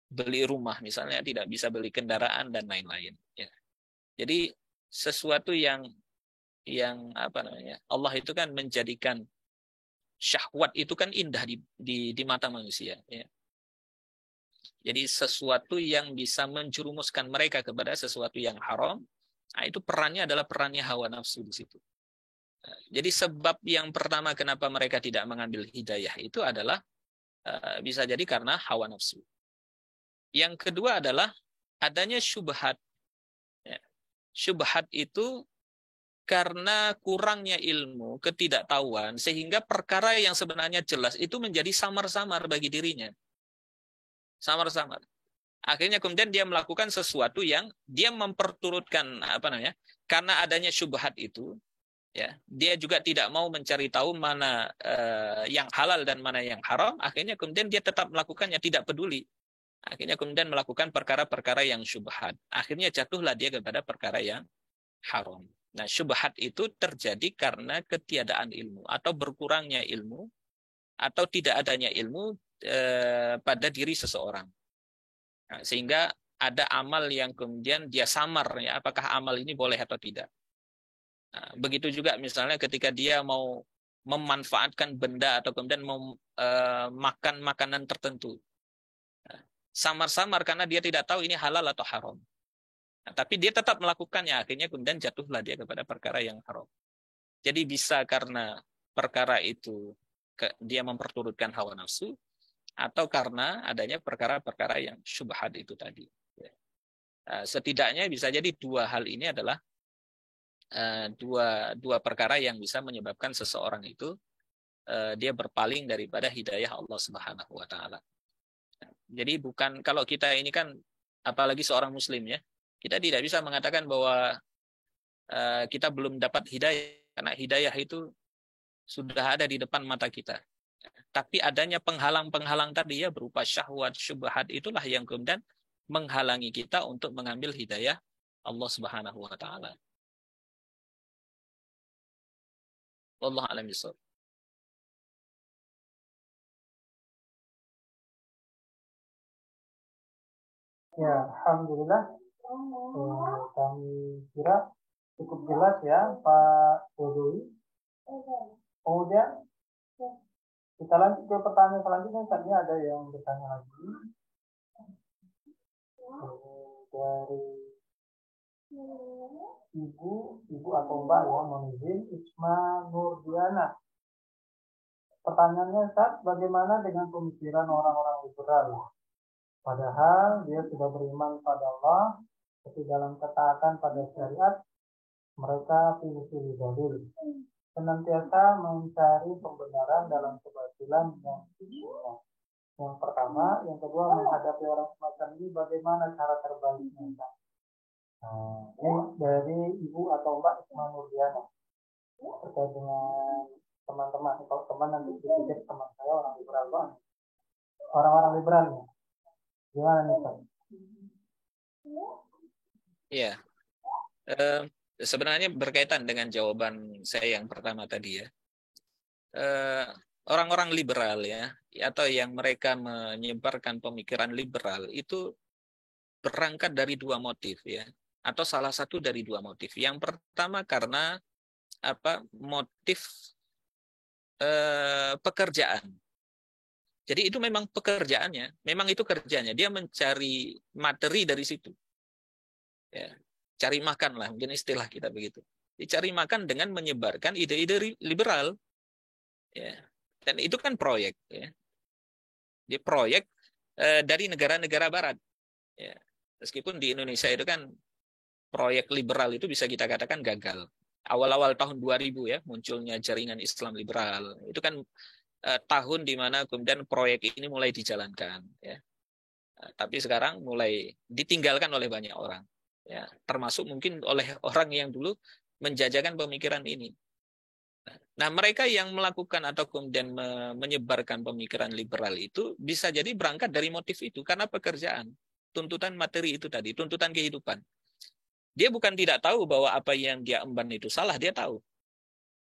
A: beli rumah misalnya, tidak bisa beli kendaraan dan lain-lain. Ya. Jadi sesuatu yang Allah itu kan menjadikan syahwat itu kan indah di mata manusia. Ya. Jadi sesuatu yang bisa menjerumuskan mereka kepada sesuatu yang haram, nah itu perannya adalah perannya hawa nafsu di situ. Nah, jadi sebab yang pertama kenapa mereka tidak mengambil hidayah itu adalah bisa jadi karena hawa nafsu. Yang kedua adalah adanya syubhat. Ya. Syubhat itu karena kurangnya ilmu, ketidaktahuan, sehingga perkara yang sebenarnya jelas itu menjadi samar-samar bagi dirinya. Samar-samar. Akhirnya kemudian dia melakukan sesuatu yang dia memperturutkan karena adanya syubhat itu, ya, dia juga tidak mau mencari tahu mana yang halal dan mana yang haram. Akhirnya kemudian dia tetap melakukannya, tidak peduli. Akhirnya kemudian melakukan perkara-perkara yang syubhat. Akhirnya jatuhlah dia kepada perkara yang haram. Nah, syubhat itu terjadi karena ketiadaan ilmu atau berkurangnya ilmu atau tidak adanya ilmu pada diri seseorang. Nah, sehingga ada amal yang kemudian dia samar, ya, apakah amal ini boleh atau tidak. Nah, begitu juga misalnya ketika dia mau memanfaatkan benda atau kemudian mau makan makanan tertentu. Nah, samar-samar karena dia tidak tahu ini halal atau haram. Nah, tapi dia tetap melakukannya, akhirnya kemudian jatuhlah dia kepada perkara yang haram. Jadi bisa karena perkara itu dia memperturutkan hawa nafsu, atau karena adanya perkara-perkara yang syubhat itu tadi. Setidaknya bisa jadi dua hal ini adalah dua perkara yang bisa menyebabkan seseorang itu dia berpaling daripada hidayah Allah Subhanahu wa taala. Jadi bukan, kalau kita ini kan apalagi seorang muslim ya, kita tidak bisa mengatakan bahwa kita belum dapat hidayah, karena hidayah itu sudah ada di depan mata kita. Tapi adanya penghalang-penghalang tadi ya, berupa syahwat, syubhat, itulah yang kemudian menghalangi kita untuk mengambil hidayah Allah Subhanahu wa taala. Wallahu a'lam bishawab.
B: Ya, alhamdulillah. Kami kira cukup jelas ya, Pak Dodoi. Kemudian kita lanjut ke pertanyaan selanjutnya. Tadi ada yang bertanya lagi dari ibu atau mbak ya, mohon izin, Isma Nurdiana. Pertanyaannya, Ustaz, bagaimana dengan pemikiran orang-orang liberal? Padahal dia sudah beriman pada Allah, tapi dalam ketaatan pada syariat mereka pilih-pilih dalil, senantiasa mencari pembenaran dalam kebatilan yang sesungguhnya. Yang pertama, yang kedua, menghadapi orang semacam ini bagaimana cara terbaiknya? Ini dari ibu atau mbak Isma Nurdiana terkait dengan teman-teman. Kalau teman nanti dipikir teman saya orang liberal banget, orang-orang liberalnya gimana nih Pak?
A: Iya. Sebenarnya berkaitan dengan jawaban saya yang pertama tadi ya. Orang-orang liberal ya, atau yang mereka menyebarkan pemikiran liberal itu berangkat dari dua motif ya, atau salah satu dari dua motif. Yang pertama karena motif pekerjaan. Jadi itu memang pekerjaannya, memang itu kerjanya. Dia mencari materi dari situ. Ya, cari makan lah, mungkin istilah kita begitu. Dicari makan dengan menyebarkan ide-ide liberal. Ya. Dan itu kan proyek. Ya. Di proyek dari negara-negara barat. Ya. Meskipun di Indonesia itu kan proyek liberal itu bisa kita katakan gagal. Awal-awal tahun 2000 ya, munculnya jaringan Islam liberal. Itu kan tahun di mana kemudian proyek ini mulai dijalankan. Ya. Tapi sekarang mulai ditinggalkan oleh banyak orang. Ya, termasuk mungkin oleh orang yang dulu menjajakan pemikiran ini. Nah, mereka yang melakukan atau kemudian menyebarkan pemikiran liberal itu bisa jadi berangkat dari motif itu, karena pekerjaan, tuntutan materi itu tadi, tuntutan kehidupan. Dia bukan tidak tahu bahwa apa yang dia emban itu salah, dia tahu.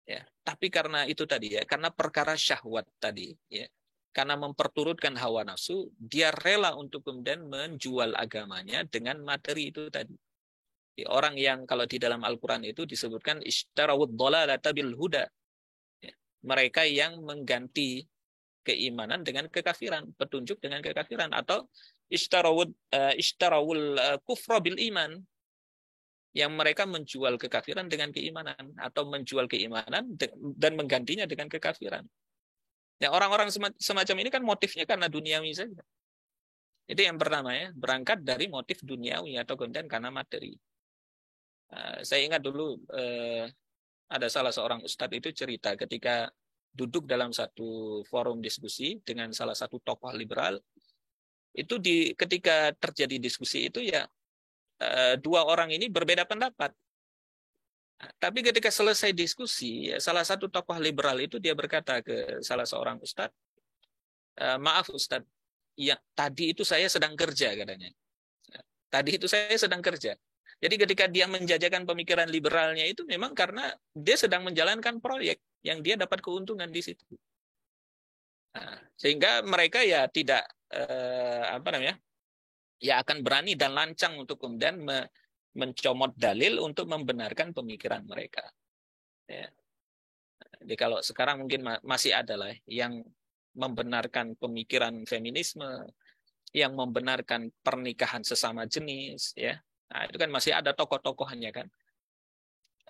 A: Ya, tapi karena itu tadi ya, karena perkara syahwat tadi, ya, karena memperturutkan hawa nafsu, dia rela untuk kemudian menjual agamanya dengan materi itu tadi. Orang yang kalau di dalam Al-Quran itu disebutkan ishtarawud dhalalata bil huda. Mereka yang mengganti keimanan dengan kekafiran, petunjuk dengan kekafiran, atau ishtarawul kufra bil iman, yang mereka menjual kekafiran dengan keimanan, atau menjual keimanan dan menggantinya dengan kekafiran. Ya, orang-orang semacam ini kan motifnya karena duniawi saja. Itu yang pertama ya, berangkat dari motif duniawi atau kemudian karena materi. Saya ingat dulu ada salah seorang ustadz itu cerita ketika duduk dalam satu forum diskusi dengan salah satu tokoh liberal, itu ketika terjadi diskusi itu ya dua orang ini berbeda pendapat. Tapi ketika selesai diskusi, salah satu tokoh liberal itu dia berkata ke salah seorang ustadz, maaf ustadz, ya tadi itu saya sedang kerja katanya. Tadi itu saya sedang kerja. Jadi ketika dia menjajakan pemikiran liberalnya itu memang karena dia sedang menjalankan proyek yang dia dapat keuntungan di situ. Nah, sehingga mereka ya tidak ya akan berani dan lancang untuk kemudian mencomot dalil untuk membenarkan pemikiran mereka. Ya. Jadi kalau sekarang mungkin masih ada lah yang membenarkan pemikiran feminisme, yang membenarkan pernikahan sesama jenis, ya. Nah, itu kan masih ada tokoh-tokohnya kan.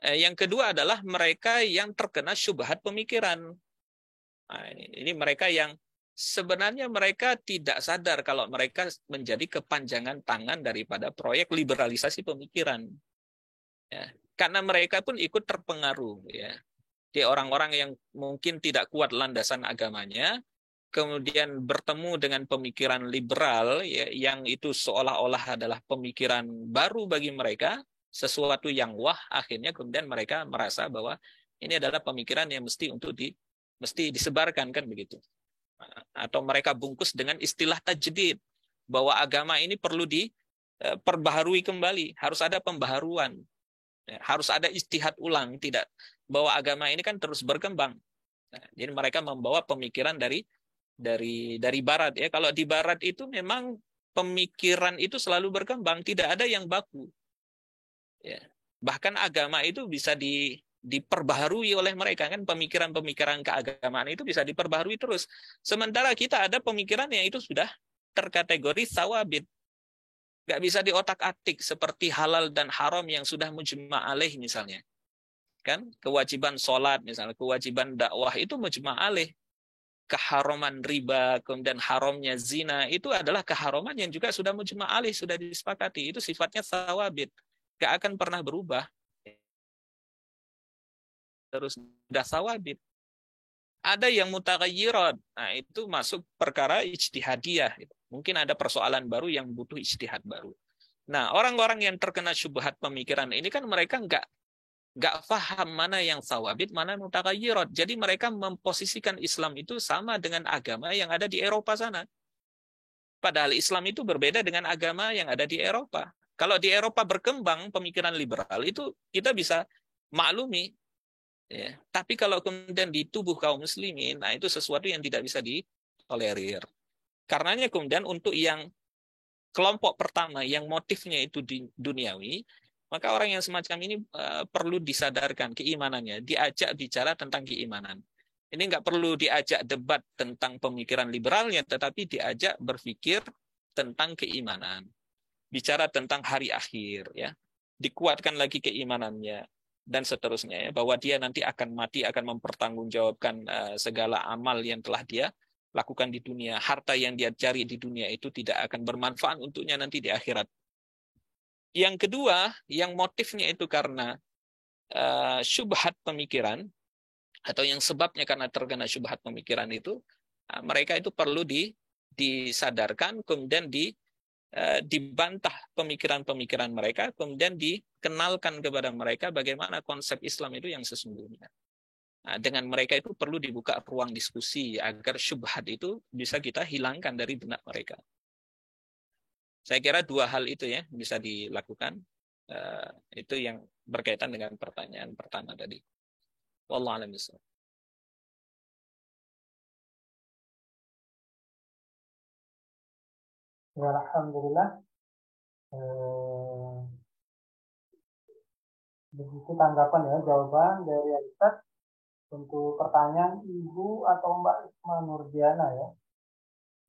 A: Yang kedua adalah mereka yang terkena syubhat pemikiran. Nah, ini mereka yang sebenarnya mereka tidak sadar kalau mereka menjadi kepanjangan tangan daripada proyek liberalisasi pemikiran. Ya. Karena mereka pun ikut terpengaruh. Ya. Di orang-orang yang mungkin tidak kuat landasan agamanya, kemudian bertemu dengan pemikiran liberal ya, yang itu seolah-olah adalah pemikiran baru bagi mereka, sesuatu yang wah, akhirnya kemudian mereka merasa bahwa ini adalah pemikiran yang mesti disebarkan, kan begitu. Atau mereka bungkus dengan istilah tajdid, bahwa agama ini perlu diperbaharui kembali, harus ada pembaharuan. Harus ada ijtihad ulang, tidak bahwa agama ini kan terus berkembang. Nah, jadi mereka membawa pemikiran dari barat ya. Kalau di barat itu memang pemikiran itu selalu berkembang, tidak ada yang baku. Ya. Bahkan agama itu bisa diperbaharui oleh mereka, kan pemikiran-pemikiran keagamaan itu bisa diperbaharui terus. Sementara kita ada pemikiran yang itu sudah terkategori sawabit. Nggak bisa diotak-atik seperti halal dan haram yang sudah mujma' alaih misalnya. Kan kewajiban sholat misalnya, kewajiban dakwah itu mujma' alaih. Keharaman riba, kemudian haramnya zina, itu adalah keharaman yang juga sudah mujma' alaih, sudah disepakati. Itu sifatnya sawabit. Nggak akan pernah berubah. Terus sudah sawabit. Ada yang mutaghayyirat. Nah, itu masuk perkara ijtihadiyah. Mungkin ada persoalan baru yang butuh ijtihad baru. Nah, orang-orang yang terkena syubhat pemikiran ini kan mereka nggak paham mana yang sawabit, mana mutaghayyirat. Jadi mereka memposisikan Islam itu sama dengan agama yang ada di Eropa sana. Padahal Islam itu berbeda dengan agama yang ada di Eropa. Kalau di Eropa berkembang pemikiran liberal itu kita bisa maklumi. Ya. Tapi kalau kemudian di tubuh kaum muslimin, nah itu sesuatu yang tidak bisa ditolerir. Karenanya kemudian untuk yang kelompok pertama yang motifnya itu di duniawi, maka orang yang semacam ini perlu disadarkan keimanannya, diajak bicara tentang keimanan. Ini nggak perlu diajak debat tentang pemikiran liberalnya, tetapi diajak berpikir tentang keimanan. Bicara tentang hari akhir, ya, dikuatkan lagi keimanannya dan seterusnya, ya, bahwa dia nanti akan mati, akan mempertanggungjawabkan segala amal yang telah dia lakukan di dunia. Harta yang dia cari di dunia itu tidak akan bermanfaat untuknya nanti di akhirat. Yang kedua, yang motifnya itu karena syubhat pemikiran, atau yang sebabnya karena terkena syubhat pemikiran itu, mereka itu perlu disadarkan, kemudian dibantah pemikiran-pemikiran mereka, kemudian dikenalkan kepada mereka bagaimana konsep Islam itu yang sesungguhnya. Nah, dengan mereka itu perlu dibuka ruang diskusi agar syubhat itu bisa kita hilangkan dari benak mereka. Saya kira dua hal itu ya bisa dilakukan. Itu yang berkaitan dengan pertanyaan pertama tadi. Wallahu a'lam bishawab.
B: Ya, alhamdulillah. Begitu tanggapan ya, jawaban dari Ustaz untuk pertanyaan Ibu atau Mbak Isma Nurdiana ya.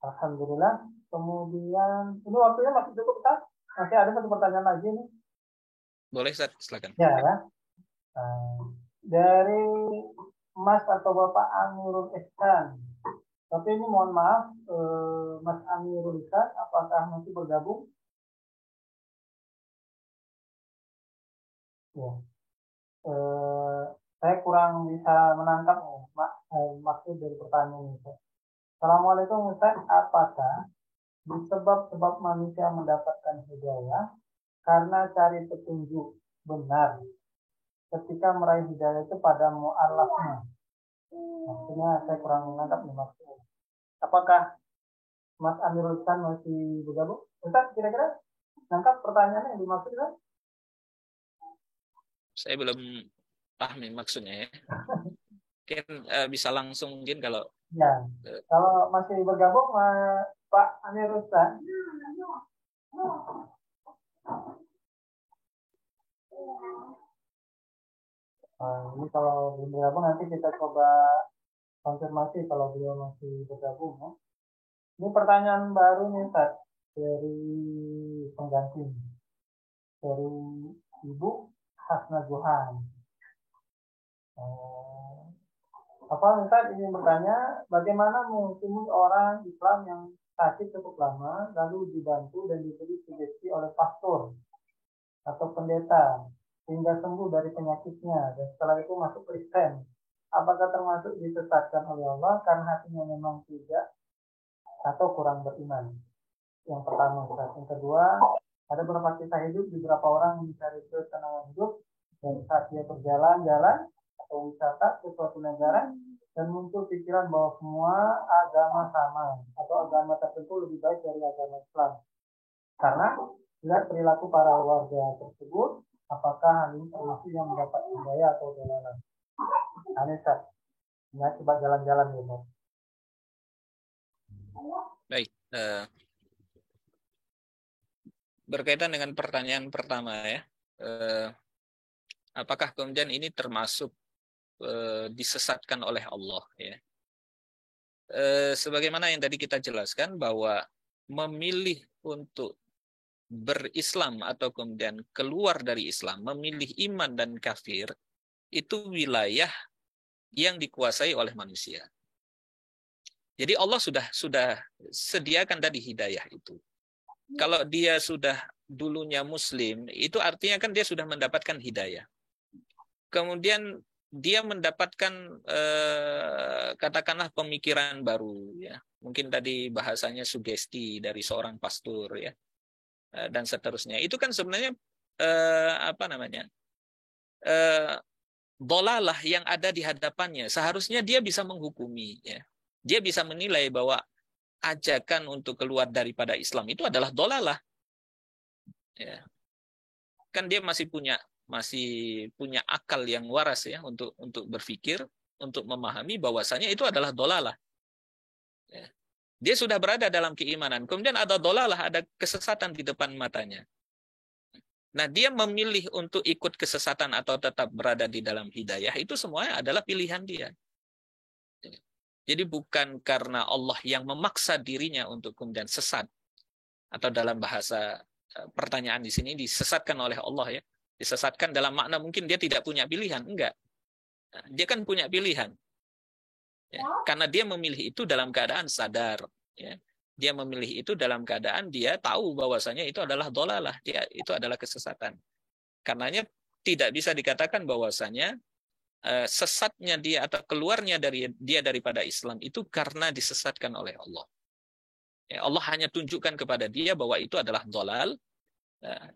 B: Alhamdulillah. Kemudian ini waktunya masih cukup, Ustaz? Masih ada satu pertanyaan lagi nih.
A: Boleh, Ustaz, silakan.
B: Ya, ya. Dari Mas atau Bapak Amirul Ihsan. Tapi ini mohon maaf, Mas Amirul Ihsan, apakah masih bergabung? Ya. Saya kurang bisa menangkap maksud dari pertanyaan ini. Assalamualaikum Ustaz, apakah di sebab-sebab manusia mendapatkan hidayah karena cari petunjuk benar ketika meraih hidayah itu pada mu'alafnya? Maksudnya saya kurang menangkap nih maksudnya. Apakah Mas Amirul Ihsan masih bergabung? Ustaz, kira-kira nangkap pertanyaannya yang dimaksudkan?
A: Saya belum paham maksudnya ya. Mungkin bisa langsung mungkin kalau
B: ya, kalau masih bergabung Pak Amirul Ihsan. Ini kalau belum bergabung nanti kita coba konfirmasi kalau beliau masih bergabung ya. Ini pertanyaan baru nih Ustaz dari pengganti dari Ibu Hasna Johan. Ustaz ingin bertanya, bagaimana menghukumi orang Islam yang sakit cukup lama, lalu dibantu dan diberi sugesti oleh pastor atau pendeta, hingga sembuh dari penyakitnya, dan setelah itu masuk Kristen? Apakah termasuk disesatkan oleh Allah karena hatinya memang tidak atau kurang beriman? Yang pertama, Ustaz. Yang kedua, ada beberapa kisah hidup di beberapa orang mencari ketenangan hidup, dan saat dia berjalan-jalan atau wisata ke suatu negara, dan muncul pikiran bahwa semua agama sama, atau agama tertentu lebih baik dari agama Islam. Karena lihat perilaku para warga tersebut, apakah hal ini termasuk yang mendapat hidayah atau dalalah? Ustaz, ya, coba jalan-jalan ya, Bang.
A: Baik. Berkaitan dengan pertanyaan pertama ya, apakah kemudian ini termasuk disesatkan oleh Allah ya? Sebagaimana yang tadi kita jelaskan bahwa memilih untuk berislam atau kemudian keluar dari Islam, memilih iman dan kafir, itu wilayah yang dikuasai oleh manusia. Jadi Allah sudah sediakan tadi hidayah itu. Kalau dia sudah dulunya Muslim, itu artinya kan dia sudah mendapatkan hidayah. Kemudian dia mendapatkan katakanlah pemikiran baru, ya. Mungkin tadi bahasanya sugesti dari seorang pastor, ya, dan seterusnya. Itu kan sebenarnya dolalah yang ada di hadapannya. Seharusnya dia bisa menghukumi, ya. Dia bisa menilai bahwa ajakan untuk keluar daripada Islam itu adalah dolalah. Ya. Kan dia masih punya akal yang waras ya untuk berpikir, untuk memahami bahwasanya itu adalah dolalah. Ya. Dia sudah berada dalam keimanan, kemudian ada dolalah, ada kesesatan di depan matanya. Nah, dia memilih untuk ikut kesesatan atau tetap berada di dalam hidayah, itu semuanya adalah pilihan dia. Jadi bukan karena Allah yang memaksa dirinya untuk kemudian sesat, atau dalam bahasa pertanyaan di sini disesatkan oleh Allah ya. Disesatkan dalam makna mungkin dia tidak punya pilihan, enggak. Dia kan punya pilihan. Ya, karena dia memilih itu dalam keadaan sadar, ya. Dia memilih itu dalam keadaan dia tahu bahwasanya itu adalah dolalah, itu adalah kesesatan. Karenanya tidak bisa dikatakan bahwasanya sesatnya dia atau keluarnya daripada Islam itu karena disesatkan oleh Allah. Ya, Allah hanya tunjukkan kepada dia bahwa itu adalah dolal,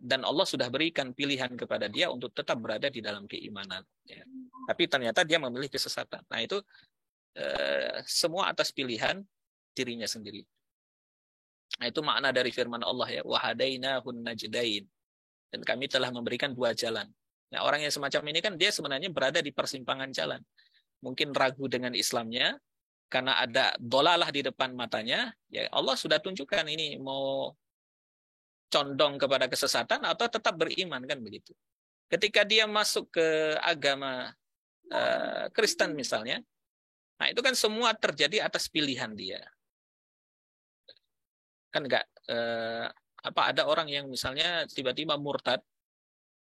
A: dan Allah sudah berikan pilihan kepada dia untuk tetap berada di dalam keimanan. Ya. Tapi ternyata dia memilih kesesatan. Nah itu semua atas pilihan dirinya sendiri. Nah itu makna dari firman Allah ya, wahadainahun najdain. Dan kami telah memberikan dua jalan. Nah, orang yang semacam ini kan dia sebenarnya berada di persimpangan jalan. Mungkin ragu dengan Islamnya, karena ada dolalah di depan matanya, ya Allah sudah tunjukkan ini mau condong kepada kesesatan atau tetap beriman, kan begitu. Ketika dia masuk ke agama Kristen misalnya, nah itu kan semua terjadi atas pilihan dia. Kan enggak ada orang yang misalnya tiba-tiba murtad,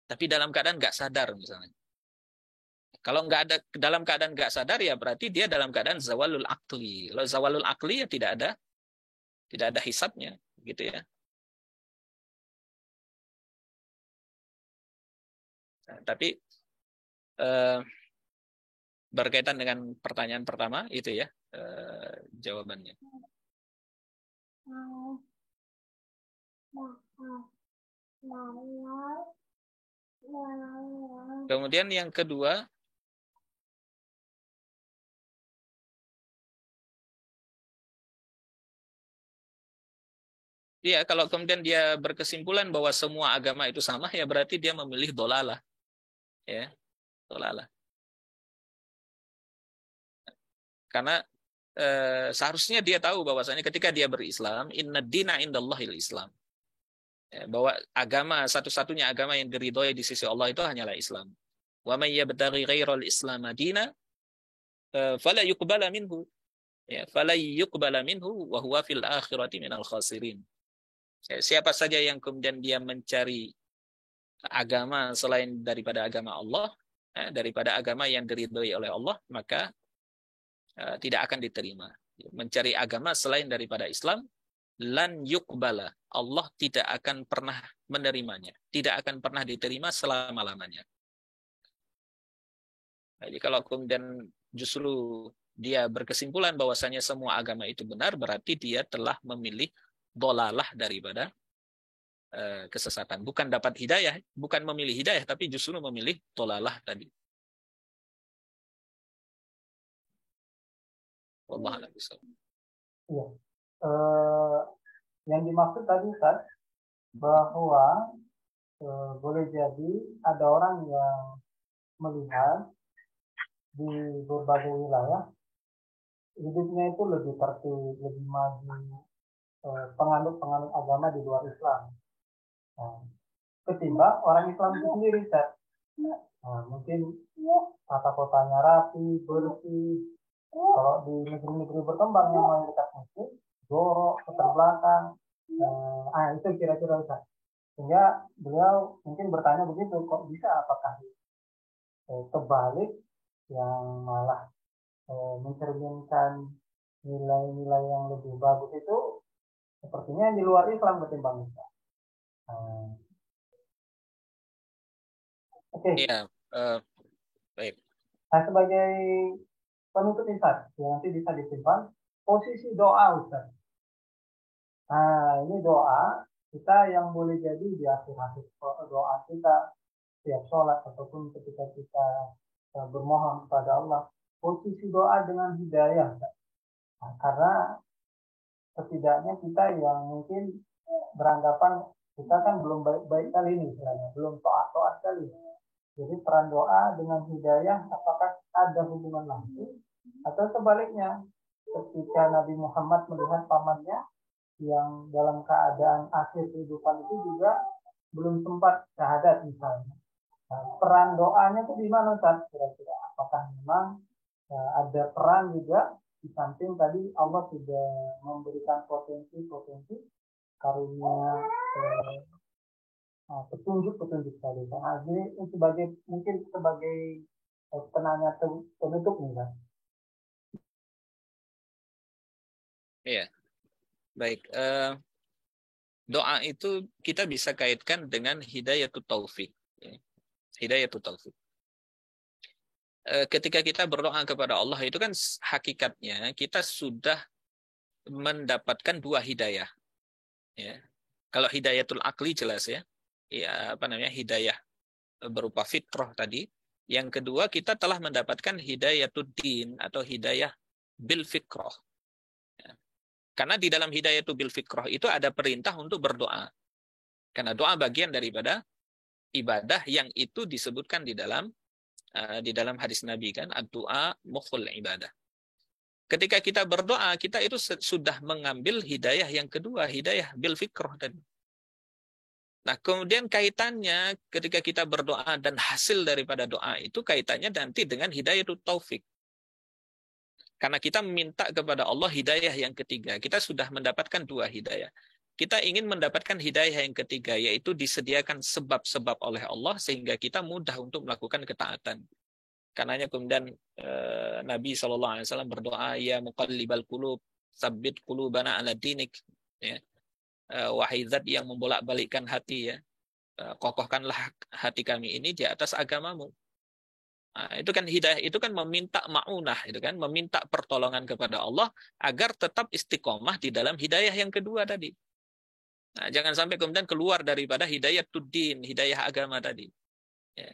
A: tapi dalam keadaan nggak sadar misalnya. Kalau nggak ada dalam keadaan nggak sadar ya berarti dia dalam keadaan zawalul akli. Kalau zawalul akli ya tidak ada hisabnya, gitu ya. Nah, tapi berkaitan dengan pertanyaan pertama itu ya jawabannya. Kemudian yang kedua, ya kalau kemudian dia berkesimpulan bahwa semua agama itu sama, ya berarti dia memilih dolalah, ya dolalah. Karena seharusnya dia tahu bahwasanya ketika dia berislam, inna dina indallahil Islam. Ya, bahwa agama satu-satunya agama yang diridhoi di sisi Allah itu hanyalah Islam. Wa may yabtaghi ghairal Islam dina fala yuqbala minhu. Ya, fala yuqbala minhu wa huwa fil akhirati minal khasirin. Ya, siapa saja yang kemudian dia mencari agama selain daripada agama Allah, daripada agama yang diridhoi oleh Allah, maka tidak akan diterima. Mencari agama selain daripada Islam, lan yuqbala. Allah tidak akan pernah menerimanya. Tidak akan pernah diterima selama-lamanya. Jadi kalau kemudian justru dia berkesimpulan bahwasanya semua agama itu benar, berarti dia telah memilih dolalah daripada kesesatan. Bukan dapat hidayah, bukan memilih hidayah, tapi justru memilih dolalah tadi. Wallahu a'lam bishawab.
B: Iya. Yang dimaksud tadi Ustaz, bahwa boleh jadi ada orang yang melihat di berbagai wilayah hidupnya itu lebih tertib, lebih maju, penganut-penganut agama di luar Islam. Nah, ketimbang orang Islam itu sendiri, Ustaz. Nah, mungkin tata kotanya rapi, bersih. Kalau di negeri-negeri berkembang yang mayoritas muslim, jorok, keterbelakang. Itu kira-kira Ustaz. Sehingga beliau mungkin bertanya begitu, kok bisa apakah kebalik yang malah mencerminkan nilai-nilai yang lebih bagus itu sepertinya di luar Islam ketimbang Islam. Oke.
A: Iya, baik.
B: Nah, sebagai penutup Ustaz, yang nanti bisa disimpan posisi doa Ustaz. Nah, ini doa kita yang boleh jadi di akhir-akhir doa kita setiap sholat ataupun ketika kita bermohon kepada Allah. Posisi doa dengan hidayah. Nah, karena setidaknya kita yang mungkin beranggapan kita kan belum baik-baik kali ini, belum toat-toat kali. Jadi peran doa dengan hidayah apakah ada hubungan langsung atau sebaliknya ketika Nabi Muhammad melihat pamannya yang dalam keadaan akhir kehidupan itu juga belum sempat syahadat misalnya. Nah, peran doanya itu di mana Ustaz kira-kira? Apakah memang ada peran juga di samping tadi Allah sudah memberikan potensi-potensi karunia petunjuk-petunjuk tadi. Nah, ini mungkin sebagai penanya penutup nih kan.
A: Iya, baik. Doa itu kita bisa kaitkan dengan hidayatul taufik. Hidayatul taufik. Ketika kita berdoa kepada Allah itu kan hakikatnya kita sudah mendapatkan dua hidayah. Ya. Kalau hidayatul akli jelas ya, ya apa namanya hidayah berupa fitrah tadi. Yang kedua kita telah mendapatkan hidayatul din atau hidayah bil fikrah. Ya. Karena di dalam hidayatul bil fikrah itu ada perintah untuk berdoa. Karena doa bagian daripada ibadah yang itu disebutkan di dalam hadis Nabi kan, ad-du'a mukhul ibadah. Ketika kita berdoa, kita itu sudah mengambil hidayah yang kedua, hidayah bil fikrah tadi. Nah, kemudian kaitannya ketika kita berdoa dan hasil daripada doa itu kaitannya nanti dengan hidayatul taufik. Karena kita meminta kepada Allah hidayah yang ketiga. Kita sudah mendapatkan dua hidayah. Kita ingin mendapatkan hidayah yang ketiga, yaitu disediakan sebab-sebab oleh Allah sehingga kita mudah untuk melakukan ketaatan. Karenanya kemudian Nabi SAW berdoa, ya muqallibal qulub, sabbit qulubana ala dinik. Ya. Wahai zat yang membolak-balikkan hati, ya, kokohkanlah hati kami ini di atas agamamu. Nah, itu kan hidayah, itu kan meminta ma'unah, itu kan meminta pertolongan kepada Allah agar tetap istiqomah di dalam hidayah yang kedua tadi. Nah, jangan sampai kemudian keluar daripada hidayah tuddin, hidayah agama tadi. Ya.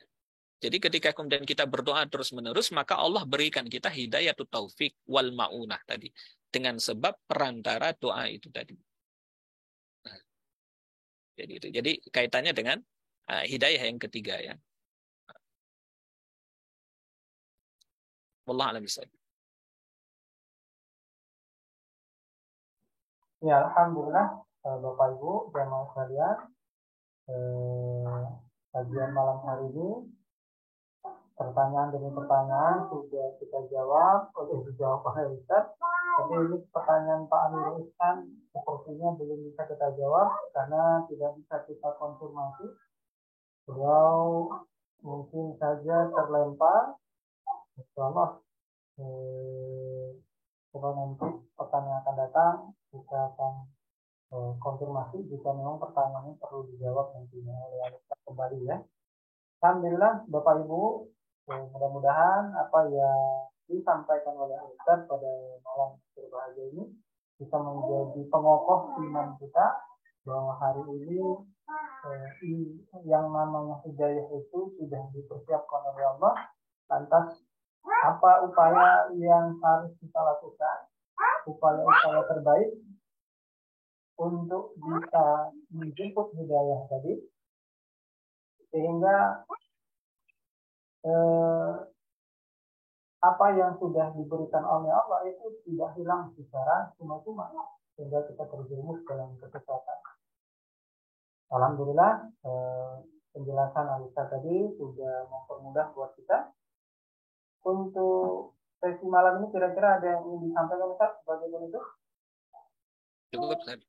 A: Jadi ketika kemudian kita berdoa terus-menerus, maka Allah berikan kita hidayatul taufik wal ma'unah tadi. Dengan sebab perantara doa itu tadi. Nah, jadi kaitannya dengan hidayah yang ketiga ya. Wallahu a'lam bishawab.
B: Ya, alhamdulillah Bapak Ibu jamaah sekalian, kajian malam hari ini pertanyaan demi pertanyaan sudah kita jawab oleh Ustaz. Tapi ini pertanyaan Pak Amirul Ihsan sepertinya belum bisa kita jawab karena tidak bisa kita konfirmasi. Beliau mungkin saja terlempar. Insyaallah Coba nanti pekan yang akan datang kita akan konfirmasi jika memang pertanyaannya perlu dijawab nantinya oleh Alisa kembali ya. Alhamdulillah Bapak Ibu, mudah-mudahan apa yang disampaikan oleh Alisa pada malam berbahagia ini bisa menjadi pengokoh iman kita bahwa hari ini yang namanya hidayah itu sudah dipersiapkan oleh Allah. Lantas apa upaya yang harus kita lakukan, upaya-upaya terbaik untuk bisa menjemput hidayah tadi, sehingga apa yang sudah diberikan oleh Allah itu tidak hilang secara cuma-cuma, sehingga kita terjerumus dalam kesesatan. Alhamdulillah penjelasan Alisa tadi sudah mempermudah buat kita. Untuk sesi malam ini kira-kira ada yang ingin disampaikan Ustaz sebagai penutup?
A: Cukup, Ustaz.